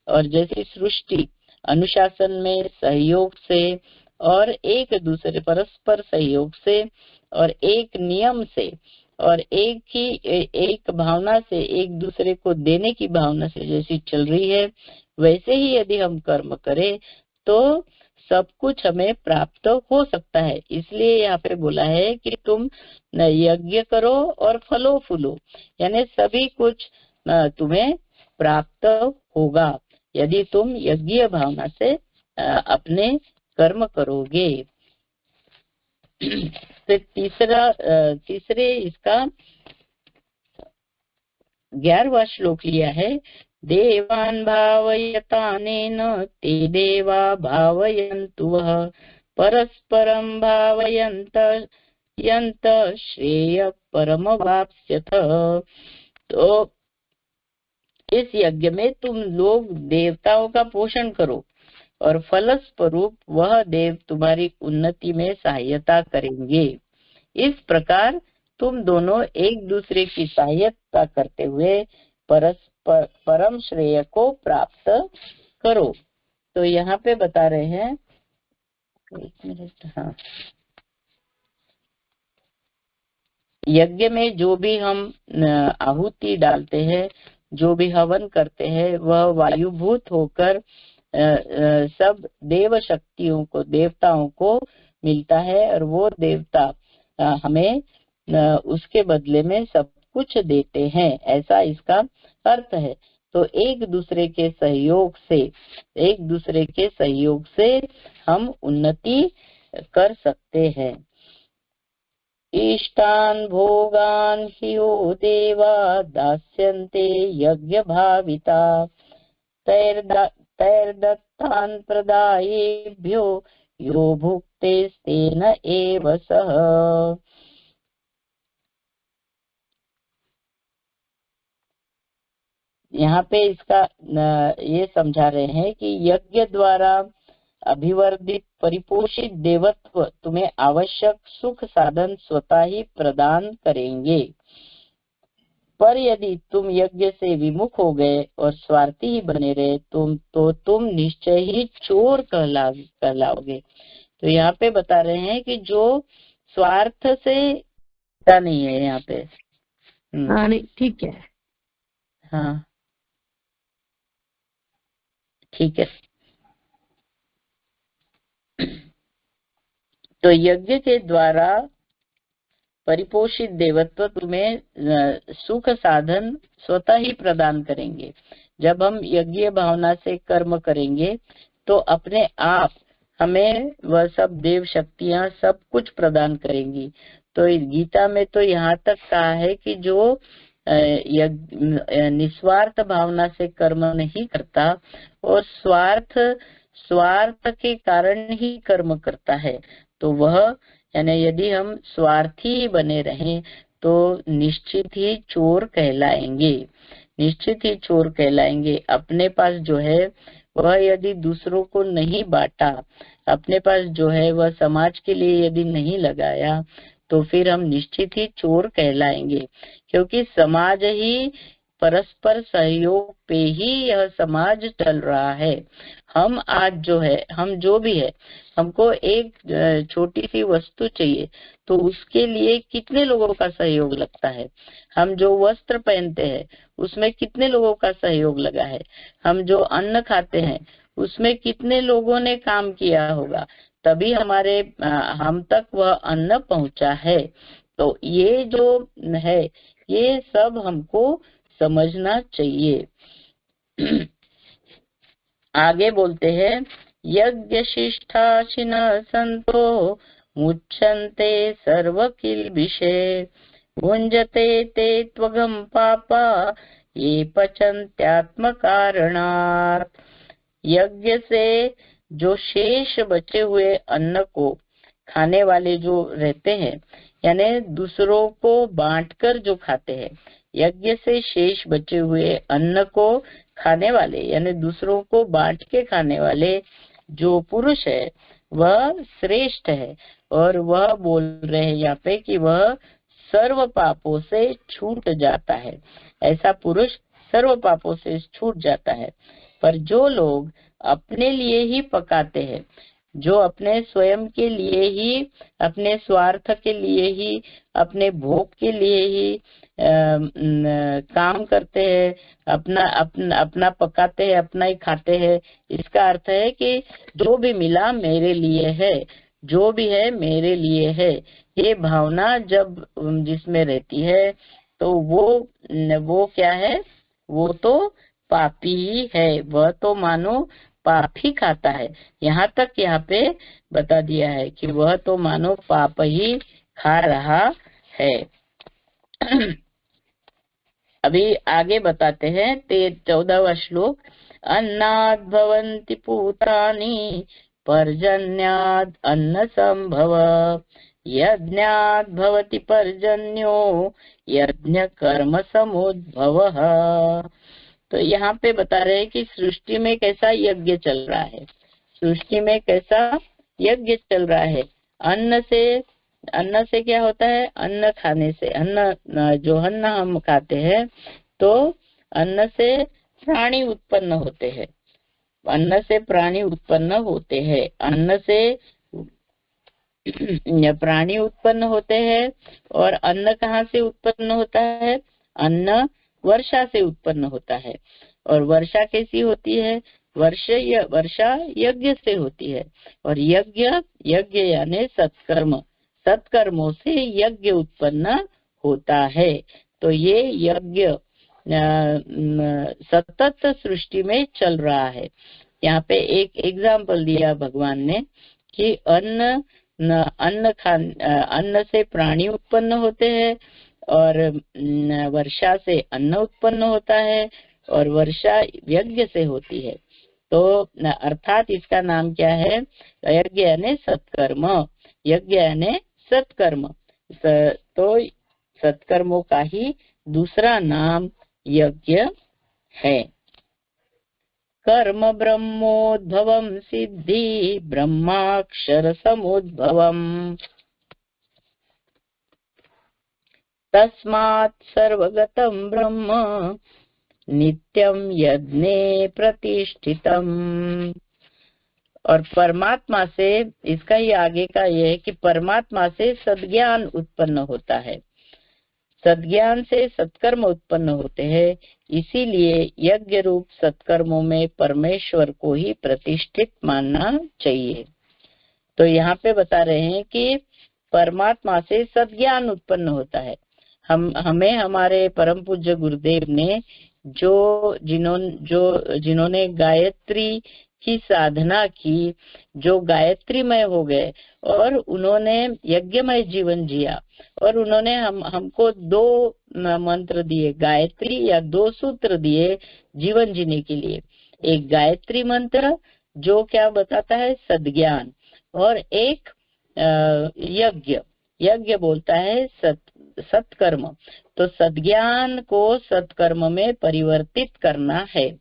और जैसे सृष्टि अनुशासन में, सहयोग से और एक दूसरे परस्पर सहयोग से और एक नियम से और एक भावना से, एक दूसरे को देने की भावना से जैसी चल रही है, वैसे ही यदि हम कर्म करें तो सब कुछ हमें प्राप्त हो सकता है। इसलिए यहाँ पे बोला है कि तुम यज्ञ करो और फलो फूलो, यानी सभी कुछ तुम्हें प्राप्त होगा यदि तुम यज्ञ भावना से अपने कर्म करोगे। फिर तीसरे इसका 11वां श्लोक लिया है। देवान् भावयतानेन ते देवा भावयन्तु वः परस्परं भावयन्त यन्त श्रेय परमवाप्स्यथ। तो इस यज्ञ में तुम लोग देवताओं का पोषण करो और फलस्वरूप वह देव तुम्हारी उन्नति में सहायता करेंगे। इस प्रकार तुम दोनों एक दूसरे की सहायता करते हुए परस्पर परम श्रेय को प्राप्त करो। तो यहाँ पे बता रहे हैं, एक मिनट, हाँ, यज्ञ में जो भी हम आहुति डालते हैं, जो भी हवन करते हैं, वह वायुभूत होकर सब देव शक्तियों को, देवताओं को मिलता है और वो देवता हमें उसके बदले में सब कुछ देते हैं, ऐसा इसका अर्थ है। तो एक दूसरे के सहयोग से हम उन्नति कर सकते हैं। इष्टान् भोगान् हि यो देवा दास्यन्ते यज्ञ भाविता तैर्दत्तान् प्रदायेभ्यो यो भुक्तेस्तेन एव सः। यहाँ पे इसका ये समझा रहे हैं कि यज्ञ द्वारा अभिवर्धित परिपोषित देवत्व तुम्हें आवश्यक सुख साधन स्वतः ही प्रदान करेंगे, पर यदि तुम यज्ञ से विमुख हो गए और स्वार्थी ही बने रहे तो तुम निश्चय ही चोर कहलाओगे। तो यहाँ पे बता रहे हैं कि जो स्वार्थ से नहीं है यहाँ पे।
नहीं, ठीक है,
हाँ ठीक है। तो यज्ञ के द्वारा परिपोषित देवत्व तुम्हें सुख साधन स्वतः ही प्रदान करेंगे। जब हम यज्ञ भावना से कर्म करेंगे तो अपने आप हमें वह सब देव शक्तियां सब कुछ प्रदान करेंगी। तो इस गीता में तो यहाँ तक कहा है कि जो निस्वार्थ भावना से कर्म नहीं करता और स्वार्थ के कारण ही कर्म करता है, तो वह, यानी यदि हम स्वार्थी बने रहें तो निश्चित ही चोर कहलाएंगे। अपने पास जो है वह यदि दूसरों को नहीं बांटा, अपने पास जो है वह समाज के लिए यदि नहीं लगाया, तो फिर हम निश्चित ही चोर कहलाएंगे। क्योंकि समाज ही, परस्पर सहयोग पे ही यह समाज चल रहा है। हम आज जो है, हम जो भी है, हमको एक छोटी सी वस्तु चाहिए तो उसके लिए कितने लोगों का सहयोग लगता है। हम जो वस्त्र पहनते हैं उसमें कितने लोगों का सहयोग लगा है। हम जो अन्न खाते हैं उसमें कितने लोगों ने काम किया होगा, तभी हम तक वह अन्न पहुंचा है। तो ये जो है, ये सब हमको समझना चाहिए। आगे बोलते हैं, यज्ञ शिष्टाशिन संतो मुच्यन्ते सर्व किल्बिषे भुंजते ते त्वगम पापा ये पचन्त्यात्म कारणात्। यज्ञ से जो शेष बचे हुए अन्न को खाने वाले जो रहते हैं, यानी दूसरों को बांटकर जो खाते हैं, यज्ञ से शेष बचे हुए अन्न को खाने वाले, यानी दूसरों को बांट के खाने वाले जो पुरुष है वह श्रेष्ठ है। और वह बोल रहे हैं यहाँ पे कि वह सर्व पापों से छूट जाता है। ऐसा पुरुष सर्व पापों से छूट जाता है। पर जो लोग अपने लिए ही पकाते हैं, जो अपने स्वयं के लिए ही, अपने स्वार्थ के लिए ही, अपने भोग के लिए ही काम करते हैं, अपना पकाते हैं, अपना ही खाते हैं। इसका अर्थ है कि जो भी मिला मेरे लिए है, जो भी है मेरे लिए है। ये भावना जब जिसमें रहती है तो वो क्या है, वो तो पापी ही है, वह तो मानो पाप ही खाता है। यहाँ तक यहाँ पे बता दिया है कि वह तो मानो पाप ही खा रहा है। अभी आगे बताते हैं 14वां श्लोक। अन्नाद् भवन्ति पूतानि पर्जन्याद् अन्न संभव, यज्ञाद् भवति पर्जन्यो यज्ञ कर्म समुद्भवः। तो यहाँ पे बता रहे हैं कि सृष्टि में कैसा यज्ञ चल रहा है, सृष्टि में कैसा यज्ञ चल रहा है। अन्न से क्या होता है, अन्न खाने से, अन्न जो अन्न हम खाते हैं तो अन्न से प्राणी उत्पन्न होते हैं, अन्न से प्राणी उत्पन्न होते हैं, अन्न से प्राणी उत्पन्न होते हैं। और अन्न कहाँ से उत्पन्न होता है, अन्न वर्षा से उत्पन्न होता है। और वर्षा कैसी होती है, वर्षा यज्ञ से होती है। और यज्ञ यानी सत्कर्म, सत्कर्मों से यज्ञ उत्पन्न होता है। तो ये यज्ञ सतत सृष्टि में चल रहा है। यहाँ पे एक एग्जाम्पल दिया भगवान ने कि अन्न से प्राणी उत्पन्न होते हैं, और वर्षा से अन्न उत्पन्न होता है, और वर्षा यज्ञ से होती है। तो अर्थात इसका नाम क्या है, यज्ञ यानी सत्कर्म, यज्ञ यानी सत्कर्म। तो सत्कर्मों का ही दूसरा नाम यज्ञ है। कर्म ब्रह्मोद्भवम सिद्धि ब्रह्माक्षर समुद्भवम, तस्मात् सर्वगतं ब्रह्म नित्यं यज्ञे प्रतिष्ठितम। और परमात्मा से, इसका ही आगे का यह है कि परमात्मा से सद्ज्ञान उत्पन्न होता है, सद्ज्ञान से सत्कर्म उत्पन्न होते हैं। इसीलिए यज्ञ रूप सत्कर्मों में परमेश्वर को ही प्रतिष्ठित मानना चाहिए। तो यहाँ पे बता रहे हैं कि परमात्मा से सद्ज्ञान उत्पन्न होता है। हमें हमारे परम पूज्य गुरुदेव ने जिन्होंने गायत्री की साधना की, जो गायत्रीमय हो गए और उन्होंने यज्ञमय जीवन जिया, और उन्होंने हमको 2 मंत्र दिए, गायत्री या 2 सूत्र दिए जीवन जीने के लिए। एक गायत्री मंत्र जो क्या बताता है, सद्ज्ञान, और एक यज्ञ बोलता है सत्कर्म। तो सद्ज्ञान को सत्कर्म में परिवर्तित करना है,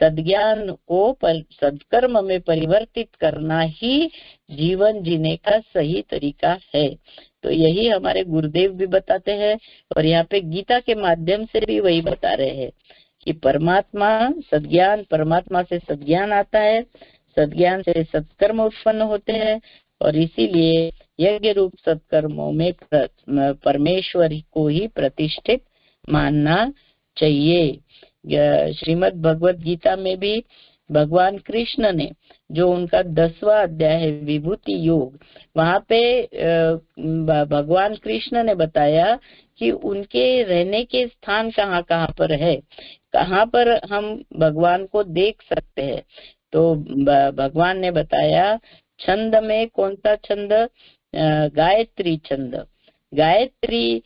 सद्ज्ञान को सत्कर्म में परिवर्तित करना ही जीवन जीने का सही तरीका है। तो यही हमारे गुरुदेव भी बताते हैं, और यहाँ पे गीता के माध्यम से भी वही बता रहे हैं कि परमात्मा से सद्ज्ञान आता है, सद्ज्ञान से सत्कर्म उत्पन्न होते हैं, और इसीलिए यज्ञ रूप सत्कर्मों में परमेश्वर को ही प्रतिष्ठित मानना चाहिए। श्रीमद् भगवत गीता में भी भगवान कृष्ण ने, जो उनका 10वां अध्याय है विभूति योग, वहाँ पे भगवान कृष्ण ने बताया कि उनके रहने के स्थान कहाँ कहाँ पर है, कहाँ पर हम भगवान को देख सकते हैं। तो भगवान ने बताया छंद में कौन सा छंद, गायत्री छंद। गायत्री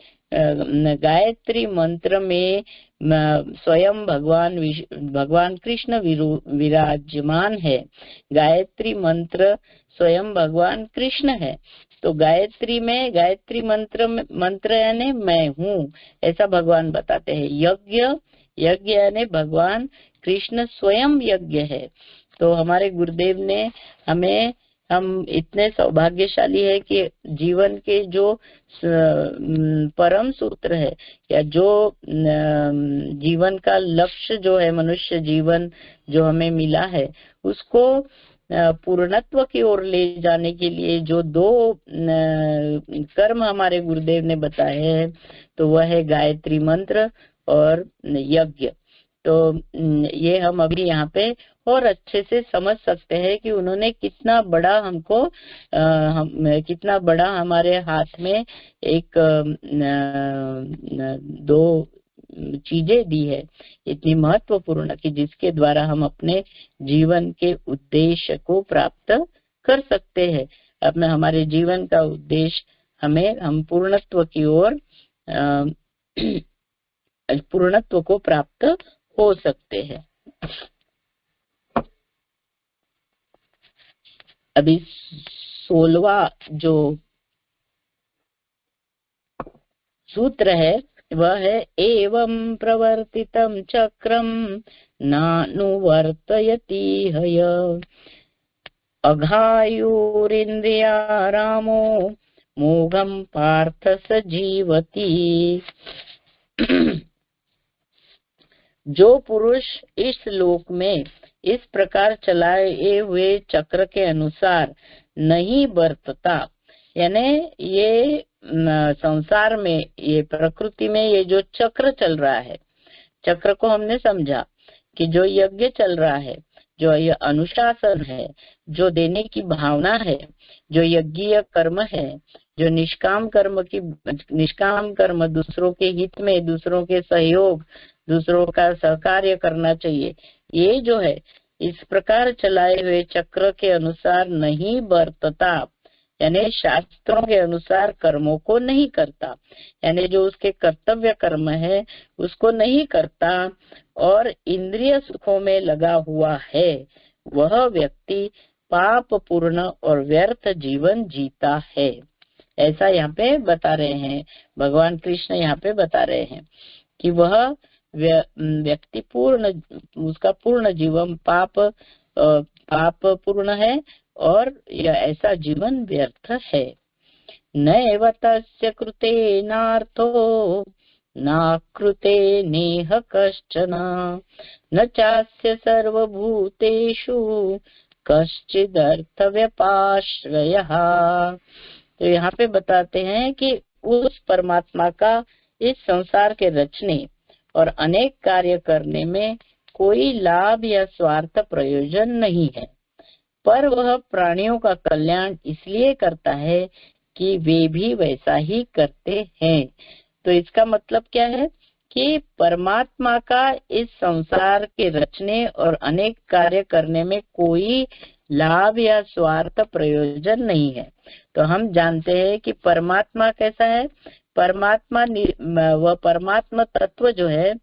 मंत्र में स्वयं भगवान कृष्ण विराजमान है। गायत्री मंत्र स्वयं भगवान कृष्ण है। तो गायत्री मंत्र यानी मैं हूँ, ऐसा भगवान बताते हैं। यज्ञ यानी भगवान कृष्ण स्वयं यज्ञ है। तो हमारे गुरुदेव ने हम इतने सौभाग्यशाली है कि जीवन के जो परम सूत्र है, या जो जीवन का लक्ष्य जो है, मनुष्य जीवन जो हमें मिला है, उसको पूर्णत्व की ओर ले जाने के लिए जो दो कर्म हमारे गुरुदेव ने बताए हैं, तो वह है गायत्री मंत्र और यज्ञ। तो ये हम अभी यहाँ पे और अच्छे से समझ सकते हैं कि उन्होंने कितना बड़ा हमको कितना बड़ा हमारे हाथ में एक दो चीजें दी है इतनी महत्वपूर्ण कि जिसके द्वारा हम अपने जीवन के उद्देश्य को प्राप्त कर सकते हैं। अब में हमारे जीवन का उद्देश्य हम पूर्णत्व की ओर पूर्णत्व को प्राप्त हो सकते हैं। अभी 16वां जो सूत्र है वह है एवं प्रवर्तितं चक्रम नानुवर्तयति हय अघायुरिन्द्रियारामो मोघम पार्थ स जीवति। जो पुरुष इस लोक में इस प्रकार चलाए हुए चक्र के अनुसार नहीं बरतता, यानी ये संसार में, ये प्रकृति में ये जो चक्र चल रहा है, चक्र को हमने समझा कि जो यज्ञ चल रहा है, जो ये अनुशासन है, जो देने की भावना है, जो यज्ञीय कर्म है, जो निष्काम कर्म दूसरों के हित में, दूसरों के सहयोग, दूसरों का सहकार्य करना चाहिए, ये जो है इस प्रकार चलाए हुए चक्र के अनुसार नहीं बरतता, यानी शास्त्रों के अनुसार कर्मों को नहीं करता, यानी जो उसके कर्तव्य कर्म है उसको नहीं करता और इंद्रिय सुखों में लगा हुआ है, वह व्यक्ति पाप पूर्ण और व्यर्थ जीवन जीता है। ऐसा यहाँ पे बता रहे हैं भगवान कृष्ण, यहाँ पे बता रहे हैं कि वह व्यक्ति उसका पूर्ण जीवन पाप पूर्ण है और यह ऐसा जीवन व्यर्थ है। नैव तस्य कृते नार्थो नाकृते नेह कश्चन न चास्य सर्वभूतेषु कश्चिदर्थ व्यपाश्रयः। तो यहाँ पे बताते हैं कि उस परमात्मा का इस संसार के रचने और अनेक कार्य करने में कोई लाभ या स्वार्थ प्रयोजन नहीं है, पर वह प्राणियों का कल्याण इसलिए करता है कि वे भी वैसा ही करते हैं। तो इसका मतलब क्या है कि परमात्मा का इस संसार के रचने और अनेक कार्य करने में कोई लाभ या स्वार्थ प्रयोजन नहीं है। तो हम जानते हैं कि परमात्मा कैसा है, वह परमात्मा तत्व जो है,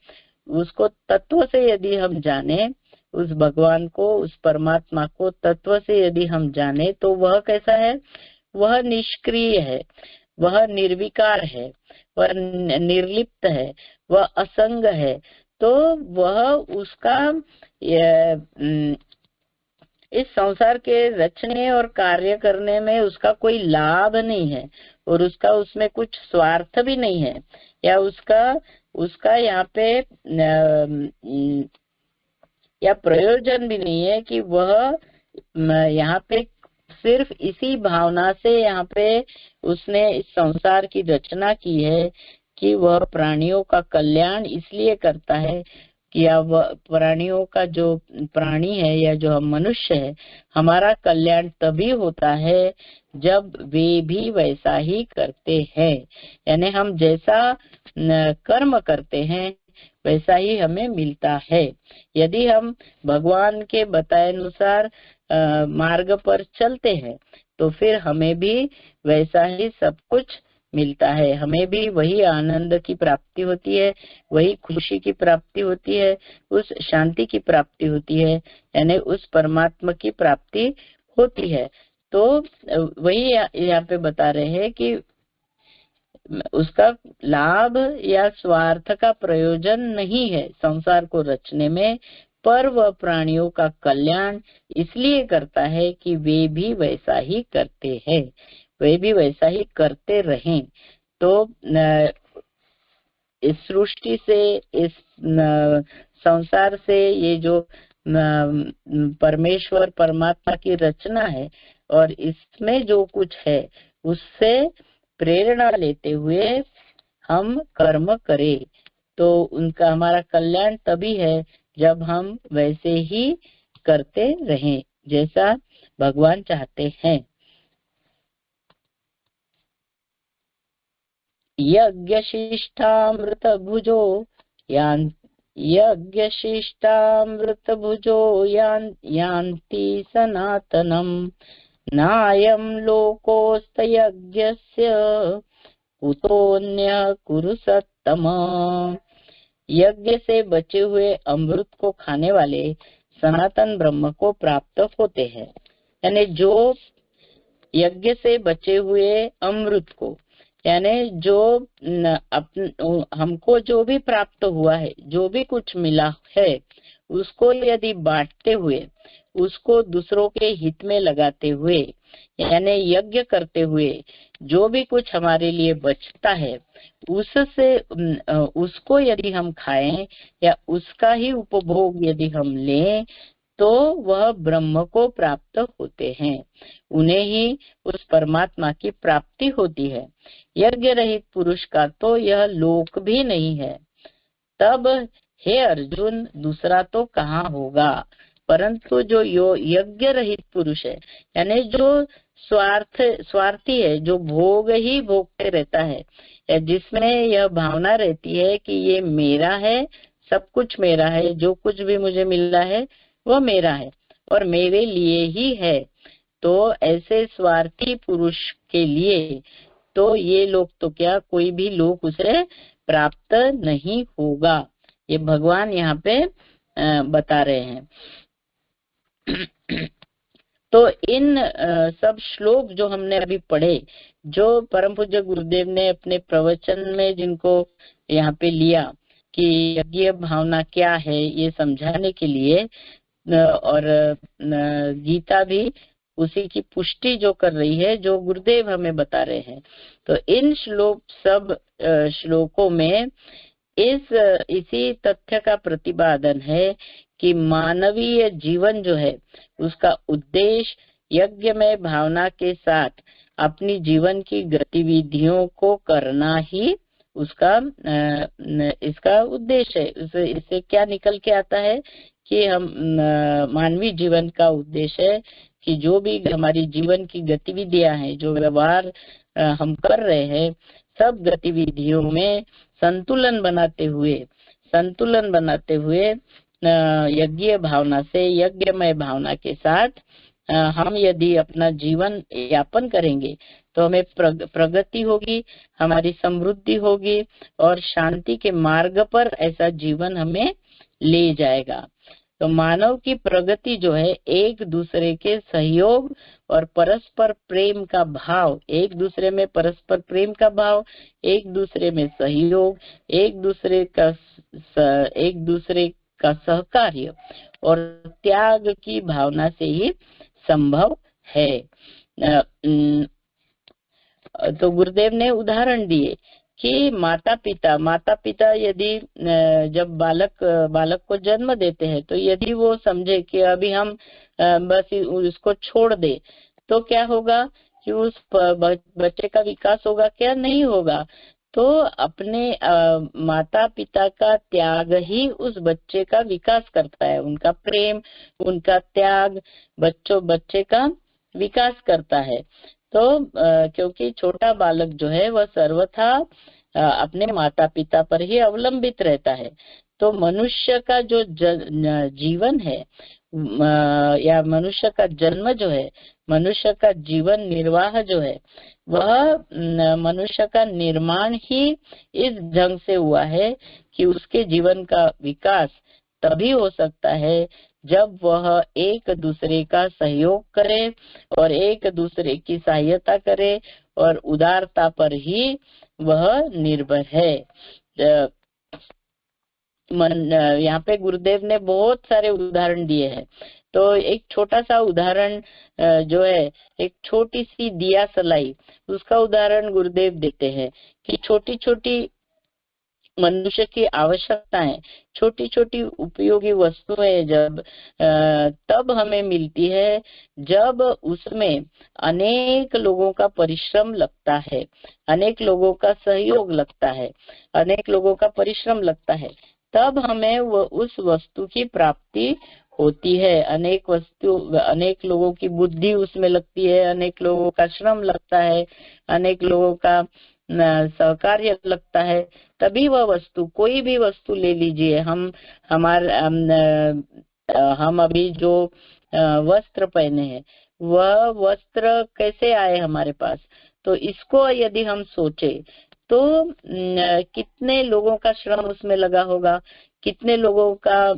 उसको तत्व से यदि हम जाने, उस भगवान को, उस परमात्मा को तत्व से यदि हम जाने, तो वह कैसा है, वह निष्क्रिय है, वह निर्विकार है, वह निर्लिप्त है, वह असंग है। तो वह उसका इस संसार के रचने और कार्य करने में उसका कोई लाभ नहीं है और उसका उसमें कुछ स्वार्थ भी नहीं है, या उसका यहाँ पे या प्रयोजन भी नहीं है कि वह यहाँ पे सिर्फ इसी भावना से यहाँ पे उसने इस संसार की रचना की है कि वह प्राणियों का कल्याण इसलिए करता है कि वह प्राणियों का जो प्राणी है या जो हम मनुष्य है, हमारा कल्याण तभी होता है जब वे भी वैसा ही करते हैं, यानी हम जैसा कर्म करते हैं वैसा ही हमें मिलता है। यदि हम भगवान के बताए अनुसार मार्ग पर चलते हैं तो फिर हमें भी वैसा ही सब कुछ मिलता है, हमें भी वही आनंद की प्राप्ति होती है, वही खुशी की प्राप्ति होती है, उस शांति की प्राप्ति होती है, यानी उस परमात्मा की प्राप्ति होती है। तो वही यहाँ पे बता रहे हैं कि उसका लाभ या स्वार्थ का प्रयोजन नहीं है संसार को रचने में, पर वह प्राणियों का कल्याण इसलिए करता है कि वे भी वैसा ही करते हैं, वे भी वैसा ही करते रहें। तो इस सृष्टि से, इस संसार से, ये जो परमेश्वर परमात्मा की रचना है और इसमें जो कुछ है उससे प्रेरणा लेते हुए हम कर्म करें, तो उनका हमारा कल्याण तभी है जब हम वैसे ही करते रहें जैसा भगवान चाहते हैं। यज्ञशिष्टामृत भुजो यान यज्ञशिष्टामृत भुजो यान्ति सनातनम नायं लोकोस्तयज्ञस्य कुतोऽन्य कुरु सत्तम। यज्ञ से बचे हुए अमृत को खाने वाले सनातन ब्रह्म को प्राप्त होते हैं। यानी जो यज्ञ से बचे हुए अमृत को, यानी जो हमको जो भी प्राप्त हुआ है, जो भी कुछ मिला है, उसको यदि बांटते हुए, उसको दूसरों के हित में लगाते हुए, यानी यज्ञ करते हुए जो भी कुछ हमारे लिए बचता है उससे उसको यदि हम खाएं या उसका ही उपभोग यदि हम लें तो वह ब्रह्म को प्राप्त होते हैं, उन्हें ही उस परमात्मा की प्राप्ति होती है। यज्ञ रहित पुरुष का तो यह लोक भी नहीं है। तब हे अर्जुन, दूसरा तो कहाँ होगा, परंतु जो यज्ञ रहित पुरुष है, यानी जो स्वार्थी है, जो भोग ही भोगते रहता है, या जिसमें यह भावना रहती है कि ये मेरा है, सब कुछ मेरा है, जो कुछ भी मुझे मिल रहा है वो मेरा है और मेरे लिए ही है, तो ऐसे स्वार्थी पुरुष के लिए तो ये लोग तो क्या, कोई भी लोग उसे प्राप्त नहीं होगा। ये भगवान यहाँ पे बता रहे हैं। तो इन सब श्लोक जो हमने अभी पढ़े, जो परम पूज्य गुरुदेव ने अपने प्रवचन में जिनको यहाँ पे लिया कि यज्ञ भावना क्या है, ये समझाने के लिए, और गीता भी उसी की पुष्टि जो कर रही है, जो गुरुदेव हमें बता रहे हैं। तो इन सब श्लोकों में इसी तथ्य का प्रतिपादन है कि मानवीय जीवन जो है उसका उद्देश्य यज्ञ में भावना के साथ अपनी जीवन की गतिविधियों को करना ही उसका इसका उद्देश्य है। इससे क्या निकल के आता है कि हम मानवीय जीवन का उद्देश्य है कि जो भी हमारी जीवन की गतिविधियां हैं, जो व्यवहार हम कर रहे हैं, सब गतिविधियों में संतुलन बनाते हुए यज्ञ भावना से, यज्ञमय भावना के साथ हम यदि अपना जीवन यापन करेंगे तो हमें प्रगति होगी, हमारी समृद्धि होगी और शांति के मार्ग पर ऐसा जीवन हमें ले जाएगा। तो मानव की प्रगति जो है एक दूसरे के सहयोग और परस्पर प्रेम का भाव, एक दूसरे में परस्पर प्रेम का भाव, एक दूसरे में सहयोग, एक दूसरे का सहकार्य और त्याग की भावना से ही संभव है। तो गुरुदेव ने उदाहरण दिए कि माता पिता यदि जब बालक को जन्म देते हैं तो यदि वो समझे कि अभी हम बस उसको छोड़ दे तो क्या होगा कि उस बच्चे का विकास होगा क्या, नहीं होगा। तो अपने माता पिता का त्याग ही उस बच्चे का विकास करता है, उनका प्रेम, उनका त्याग बच्चे का विकास करता है। तो क्योंकि छोटा बालक जो है वह सर्वथा अपने माता पिता पर ही अवलंबित रहता है। तो मनुष्य का जो जीवन है या मनुष्य का जन्म जो है, मनुष्य का जीवन निर्वाह जो है, वह मनुष्य का निर्माण ही इस ढंग से हुआ है कि उसके जीवन का विकास तभी हो सकता है जब वह एक दूसरे का सहयोग करे और एक दूसरे की सहायता करे और उदारता पर ही वह निर्भर है। यहाँ पे गुरुदेव ने बहुत सारे उदाहरण दिए हैं। तो एक छोटा सा उदाहरण जो है, एक छोटी सी दिया सलाई, उसका उदाहरण गुरुदेव देते हैं कि छोटी छोटी मनुष्य की आवश्यकताएं, छोटी छोटी उपयोगी वस्तुएं जब तब हमें मिलती है जब उसमें अनेक लोगों का परिश्रम लगता है, अनेक लोगों का सहयोग लगता है, अनेक लोगों का परिश्रम लगता है, तब हमें उस वस्तु की प्राप्ति होती है। अनेक लोगों की बुद्धि उसमें लगती है, अनेक लोगों का श्रम लगता है, अनेक लोगों का सहकार्य लगता है, तभी वह वस्तु, कोई भी वस्तु ले लीजिए, हम अभी जो वस्त्र पहने हैं, वह वस्त्र कैसे आए हमारे पास, तो इसको यदि हम सोचे तो कितने लोगों का श्रम उसमें लगा होगा, कितने लोगों का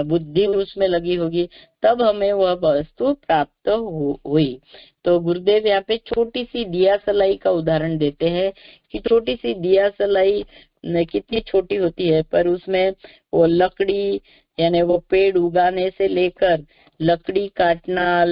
बुद्धि उसमें लगी होगी, तब हमें वह वस्तु प्राप्त हुई। तो गुरुदेव यहाँ पे छोटी सी दिया सलाई का उदाहरण देते हैं कि छोटी सी दिया सलाई कितनी छोटी होती है, पर उसमें वो लकड़ी, यानी वो पेड़ उगाने से लेकर लकड़ी काटना,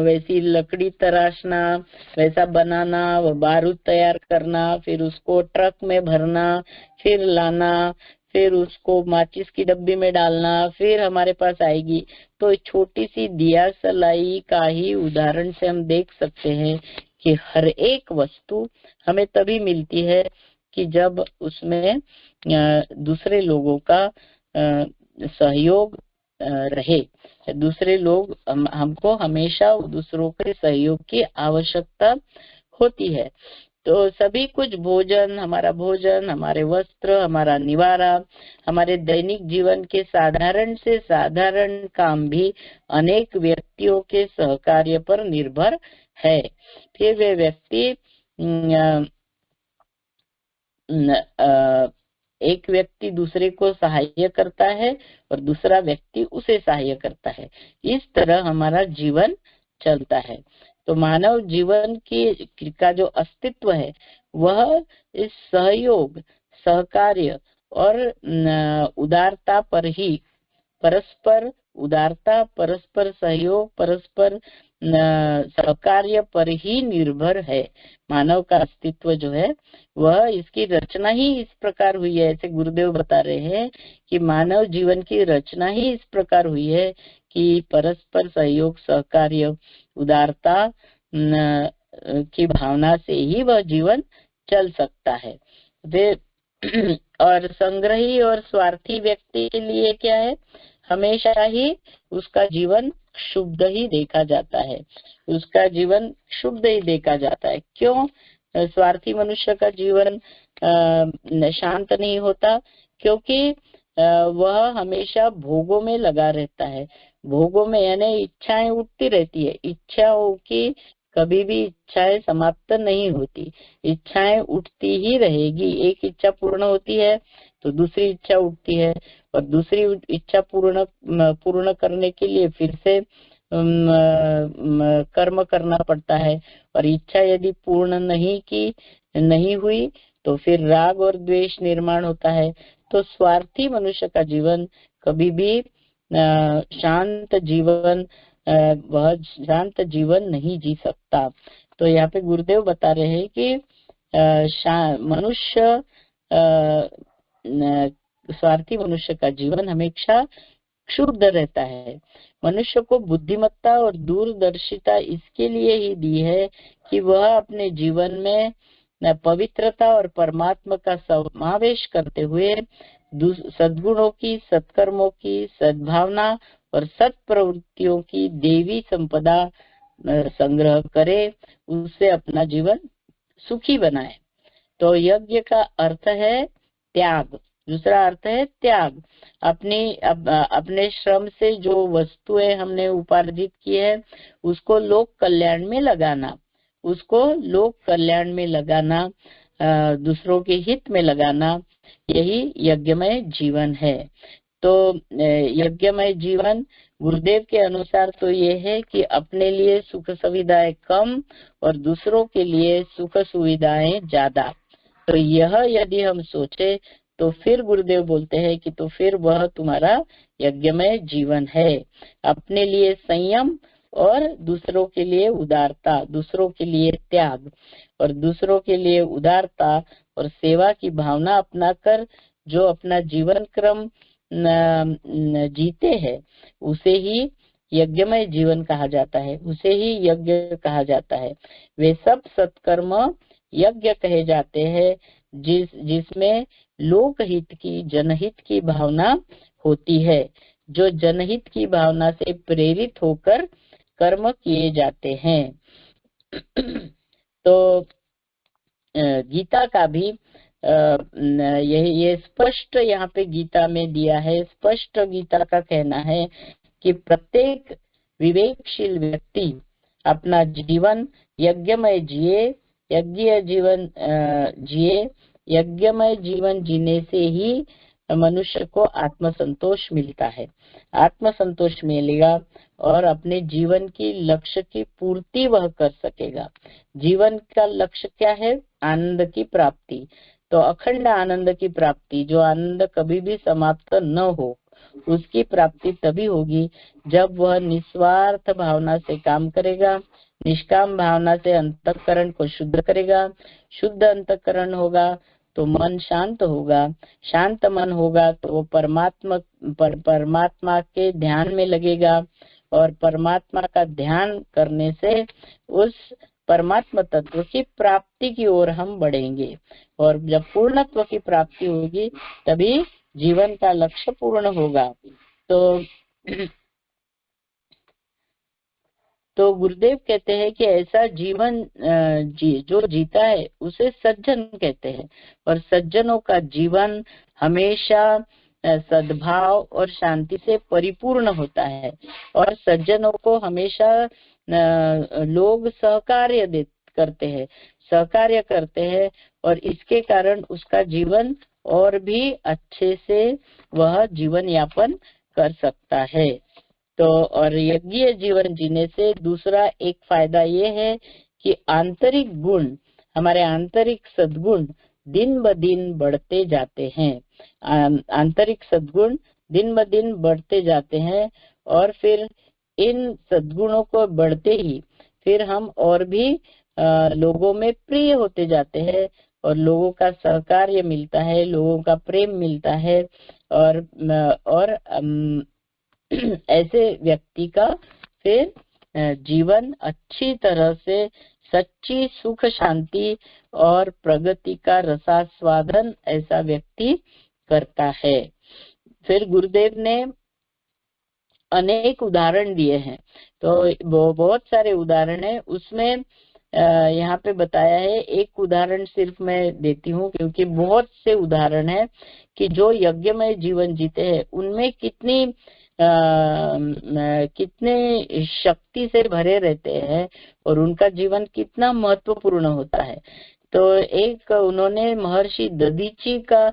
वैसी लकड़ी तराशना, वैसा बनाना, वो बारूद तैयार करना, फिर उसको ट्रक में भरना, फिर लाना, फिर उसको माचिस की डब्बी में डालना, फिर हमारे पास आएगी। तो छोटी सी दिया सलाई का ही उदाहरण से हम देख सकते हैं कि हर एक वस्तु हमें तभी मिलती है कि जब उसमें दूसरे लोगों का सहयोग रहे। दूसरे लोग, हमको हमेशा दूसरों के सहयोग की आवश्यकता होती है। तो सभी कुछ, भोजन, हमारा भोजन, हमारे वस्त्र, हमारा निवारा, हमारे दैनिक जीवन के साधारण से साधारण काम भी अनेक व्यक्तियों के सहकार्य पर निर्भर है। फिर वे व्यक्ति एक व्यक्ति दूसरे को सहाय्य करता है और दूसरा व्यक्ति उसे सहाय्य करता है। इस तरह हमारा जीवन चलता है। तो मानव जीवन का जो अस्तित्व है वह इस सहयोग, सहकार्य और उदारता पर ही, परस्पर उदारता, परस्पर सहयोग, परस्पर सहकार्य पर ही निर्भर है। मानव का अस्तित्व जो है वह, इसकी रचना ही इस प्रकार हुई है। ऐसे गुरुदेव बता रहे हैं कि मानव जीवन की रचना ही इस प्रकार हुई है कि परस्पर सहयोग, सहकार्य, उदारता की भावना से ही वह जीवन चल सकता है। और संग्रही और स्वार्थी व्यक्ति के लिए क्या है, हमेशा ही उसका जीवन शुद्ध ही देखा जाता है, उसका जीवन शुद्ध ही देखा जाता है। क्यों स्वार्थी मनुष्य का जीवन शांत नहीं होता? क्योंकि वह हमेशा भोगों में लगा रहता है। भोगों में यानी इच्छाएं उठती रहती है, इच्छाओं की कभी भी इच्छाएं समाप्त नहीं होती, इच्छाएं उठती ही रहेगी। एक इच्छा पूर्ण होती है तो दूसरी इच्छा उठती है, और दूसरी इच्छा पूर्ण करने के लिए फिर से कर्म करना पड़ता है, और इच्छा यदि पूर्ण नहीं हुई तो फिर राग और द्वेष निर्माण होता है। तो स्वार्थी मनुष्य का जीवन कभी भी शांत जीवन, वह शांत जीवन नहीं जी सकता। तो यहाँ पे गुरुदेव बता रहे हैं कि मनुष्य, स्वार्थी मनुष्य का जीवन हमेशा क्षुब्ध रहता है। मनुष्य को बुद्धिमत्ता और दूरदर्शिता इसके लिए ही दी है कि वह अपने जीवन में पवित्रता और परमात्मा का समावेश करते हुए सद्गुणों की, सत्कर्मों की, सद्भावना और सत प्रवृत्तियों की देवी संपदा संग्रह करे, उससे अपना जीवन सुखी बनाए। तो यज्ञ का अर्थ है त्याग, दूसरा अर्थ है त्याग। अपने श्रम से जो वस्तुएं हमने उपार्जित की है उसको लोक कल्याण में लगाना, उसको लोक कल्याण में लगाना, दूसरों के हित में लगाना, यही यज्ञमय जीवन है। तो यज्ञमय जीवन गुरुदेव के अनुसार तो ये है कि अपने लिए सुख सुविधाएं कम और दूसरों के लिए सुख सुविधाएं ज्यादा। तो यह यदि हम सोचे तो फिर गुरुदेव बोलते हैं कि तो फिर वह तुम्हारा यज्ञमय जीवन है। अपने लिए संयम और दूसरों के लिए उदारता, दूसरों के लिए त्याग और दूसरों के लिए उदारता और सेवा की भावना अपनाकर जो अपना जीवन क्रम जीते हैं उसे ही यज्ञमय जीवन कहा जाता है, उसे ही यज्ञ कहा जाता है। वे सब सत्कर्म यज्ञ कहे जाते हैं जिसमें लोकहित की, जनहित की भावना होती है, जो जनहित की भावना से प्रेरित होकर कर्म किए जाते हैं। तो गीता का भी ये स्पष्ट यहाँ पे गीता में दिया है। स्पष्ट गीता का कहना है कि प्रत्येक विवेकशील व्यक्ति अपना जीवन यज्ञमय जिए, यज्ञमय जीवन जीने से ही मनुष्य को आत्मसंतोष मिलता है। आत्मसंतोष मिलेगा और अपने जीवन की लक्ष्य की पूर्ति वह कर सकेगा। जीवन का लक्ष्य क्या है? आनंद की प्राप्ति। तो अखंड आनंद की प्राप्ति, जो आनंद कभी भी समाप्त न हो, उसकी प्राप्ति तभी होगी जब वह निस्वार्थ भावना से काम करेगा, निष्काम भावना से अंतःकरण को शुद्ध करेगा। शुद्ध अंतःकरण होगा तो मन शांत होगा, शांत मन होगा तो वो परमात्मा के ध्यान में लगेगा, और परमात्मा का ध्यान करने से उस परमात्मा तत्व की प्राप्ति की ओर हम बढ़ेंगे, और जब पूर्णत्व की प्राप्ति होगी तभी जीवन का लक्ष्य पूर्ण होगा। तो गुरुदेव कहते हैं कि ऐसा जीवन जो जीता है उसे सज्जन कहते हैं, और सज्जनों का जीवन हमेशा सद्भाव और शांति से परिपूर्ण होता है, और सज्जनों को हमेशा लोग सहकार्य करते हैं, और इसके कारण उसका जीवन और भी अच्छे से वह जीवन यापन कर सकता है। तो और यज्ञीय जीवन जीने से दूसरा एक फायदा ये है कि आंतरिक गुण, हमारे आंतरिक सद्गुण दिन ब दिन बढ़ते जाते हैं। आंतरिक सद्गुण दिन ब दिन बढ़ते जाते हैं, और फिर इन सद्गुणों को बढ़ते ही फिर हम और भी लोगों में प्रिय होते जाते हैं, और लोगों का सहकार्य मिलता है, लोगों का प्रेम मिलता है, और ऐसे व्यक्ति का फिर जीवन अच्छी तरह से सच्ची सुख शांति और प्रगति का रसास्वादन ऐसा व्यक्ति करता है। फिर गुरुदेव ने अनेक उदाहरण दिए हैं, तो बहुत सारे उदाहरण है, उसमें यहाँ पे बताया है। एक उदाहरण सिर्फ मैं देती हूँ, क्योंकि बहुत से उदाहरण है कि जो यज्ञमय जीवन जीते हैं उनमें कितने शक्ति से भरे रहते हैं, और उनका जीवन कितना महत्वपूर्ण होता है। तो एक उन्होंने महर्षि दधीची का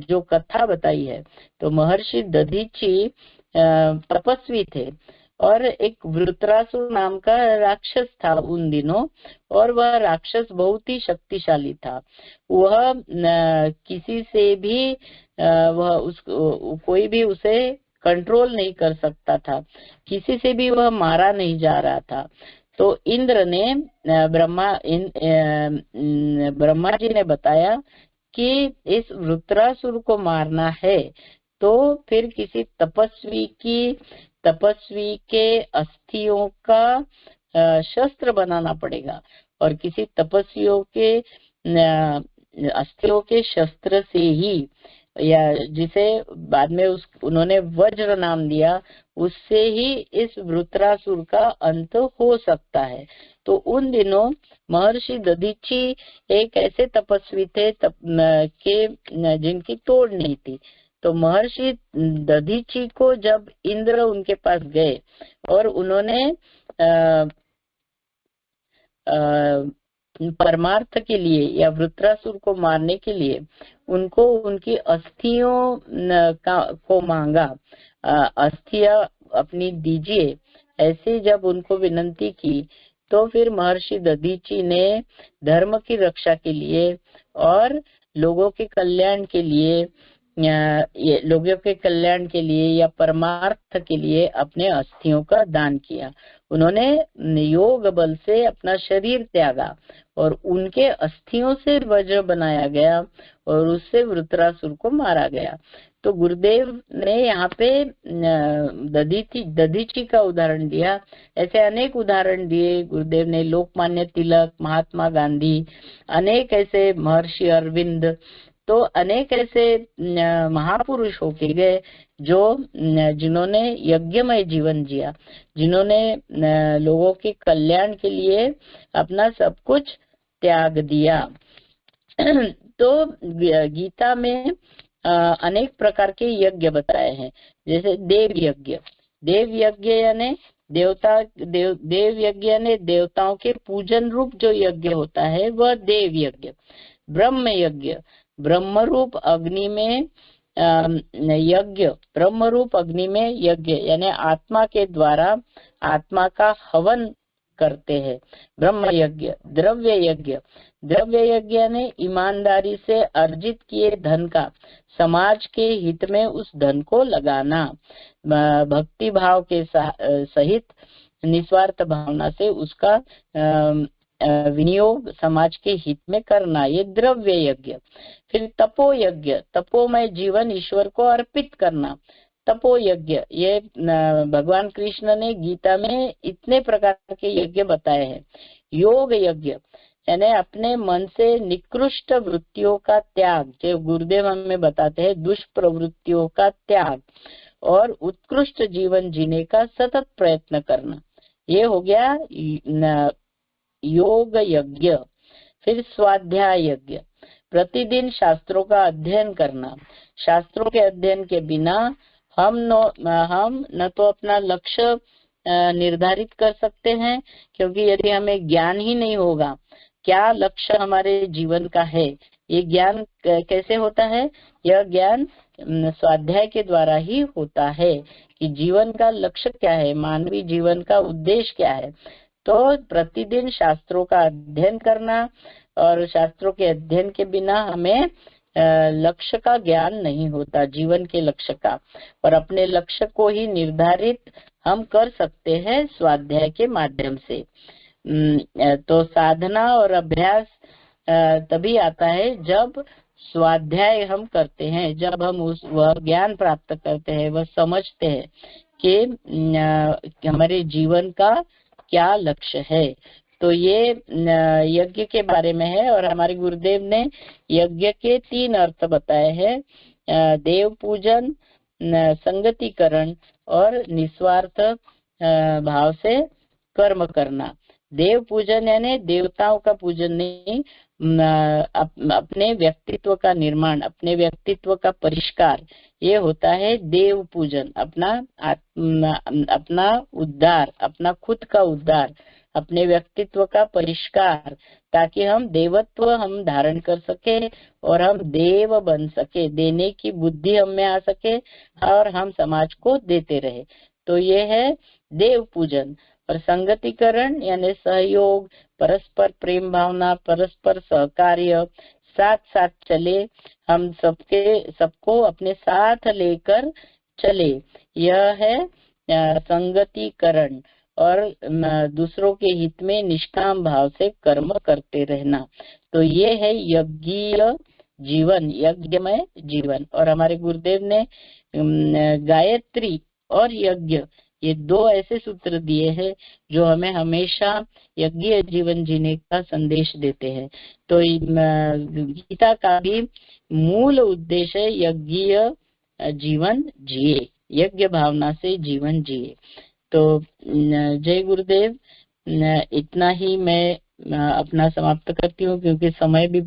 जो कथा बताई है, तो महर्षि दधीची तपस्वी थे, और एक वृत्रासुर नाम का राक्षस था उन दिनों, और वह राक्षस बहुत ही शक्तिशाली था। वह किसी से भी कोई भी उसे कंट्रोल नहीं कर सकता था, किसी से भी वह मारा नहीं जा रहा था। तो इंद्र ने ब्रह्मा जी ने बताया कि इस वृत्रासुर को मारना है तो फिर किसी तपस्वी के अस्थियों का शस्त्र बनाना पड़ेगा, और किसी तपस्वियों के अस्थियों के शस्त्र से ही, या जिसे बाद में उन्होंने वज्र नाम दिया, उससे ही इस वृत्रासुर का अंत हो सकता है। तो उन दिनों महर्षि दधीची एक ऐसे तपस्वी थे जिनकी तोड़ नहीं थी। तो महर्षि दधीची को जब इंद्र उनके पास गए और उन्होंने परमार्थ के लिए या वृत्रासुर को मारने के लिए उनको उनकी अस्थियों को मांगा, अस्थियां अपनी दीजिए, ऐसे जब उनको विनंती की, तो फिर महर्षि दधीची ने धर्म की रक्षा के लिए और लोगों के कल्याण के लिए ये लोगों के कल्याण के लिए या परमार्थ के लिए अपने अस्थियों का दान किया। उन्होंने योग बल से अपना शरीर त्यागा और उनके अस्थियों से वज्र बनाया गया और उससे वृत्रासुर को मारा गया। तो गुरुदेव ने यहाँ पे दधीची का उदाहरण दिया। ऐसे अनेक उदाहरण दिए गुरुदेव ने। लोकमान्य तिलक, महात्मा गांधी, अनेक ऐसे महर्षि अरविंद, तो अनेक ऐसे महापुरुष होके गए जो जिन्होंने यज्ञमय जीवन जिया, जिन्होंने लोगों के कल्याण के लिए अपना सब कुछ त्याग दिया। तो गीता में अनेक प्रकार के यज्ञ बताए हैं, जैसे देव यज्ञ। देव यज्ञ यानी देव यज्ञ यानी देवताओं के पूजन रूप जो यज्ञ होता है वह देव यज्ञ। ब्रह्म यज्ञ, ब्रह्म रूप अग्नि में यज्ञ, ब्रह्म रूप अग्नि में यज्ञ यानी आत्मा के द्वारा आत्मा का हवन करते हैं, ब्रह्म यज्ञ। द्रव्य यज्ञ, द्रव्य यज्ञ यानी ईमानदारी से अर्जित किए धन का समाज के हित में उस धन को लगाना, भक्ति भाव के सहित निस्वार्थ भावना से उसका विनियोग समाज के हित में करना, ये द्रव्य यज्ञ। फिर तपो यज्ञ, तपोमय जीवन ईश्वर को अर्पित करना, तपो यज्ञ। ये भगवान कृष्ण ने गीता में इतने प्रकार के यज्ञ बताए हैं। योग यज्ञ यानी अपने मन से निकृष्ट वृत्तियों का त्याग, जो गुरुदेव हमें बताते हैं, दुष्प्रवृत्तियों का त्याग और उत्कृष्ट जीवन जीने का सतत प्रयत्न करना, ये हो गया योग यज्ञ। फिर स्वाध्याय यज्ञ, प्रतिदिन शास्त्रों का अध्ययन करना। शास्त्रों के अध्ययन के बिना हम न तो अपना लक्ष्य निर्धारित कर सकते हैं, क्योंकि यदि हमें ज्ञान ही नहीं होगा क्या लक्ष्य हमारे जीवन का है, ये ज्ञान कैसे होता है? यह ज्ञान स्वाध्याय के द्वारा ही होता है कि जीवन का लक्ष्य क्या है, मानवीय जीवन का उद्देश्य क्या है। तो प्रतिदिन शास्त्रों का अध्ययन करना, और शास्त्रों के अध्ययन के बिना हमें लक्ष्य का ज्ञान नहीं होता, जीवन के लक्ष्य का। और अपने लक्ष्य को ही निर्धारित हम कर सकते हैं स्वाध्याय के माध्यम से। तो साधना और अभ्यास तभी आता है जब स्वाध्याय हम करते हैं, जब हम वह ज्ञान प्राप्त करते हैं, वह समझते हैं कि हमारे जीवन का क्या लक्ष्य है। तो ये यज्ञ के बारे में है। और हमारे गुरुदेव ने यज्ञ के 3 अर्थ बताए हैं, देव पूजन, संगतिकरण और निस्वार्थ भाव से कर्म करना। देव पूजन यानी देवताओं का पूजन नहीं, अपने व्यक्तित्व का निर्माण, अपने व्यक्तित्व का परिष्कार, ये होता है देव पूजन। अपना उद्धार, अपना खुद का उद्धार, अपने व्यक्तित्व का परिष्कार, ताकि हम देवत्व हम धारण कर सके और हम देव बन सके, देने की बुद्धि हम में आ सके और हम समाज को देते रहे। तो ये है देव पूजन। और संगतिकरण यानी सहयोग, परस्पर प्रेम भावना, परस्पर सहकार्य, साथ साथ चले, हम सबको अपने साथ लेकर चले, यह है संगतिकरण। और दूसरों के हित में निष्काम भाव से कर्म करते रहना। तो ये है यज्ञीय जीवन, यज्ञमय जीवन। और हमारे गुरुदेव ने गायत्री और यज्ञ, ये 2 ऐसे सूत्र दिए हैं जो हमें हमेशा यज्ञीय जीवन जीने का संदेश देते हैं। तो गीता का भी मूल उद्देश्य है यज्ञीय जीवन जिए, यज्ञ भावना से जीवन जिए। तो जय गुरुदेव, इतना ही मैं अपना समाप्त करती हूँ, क्योंकि समय भी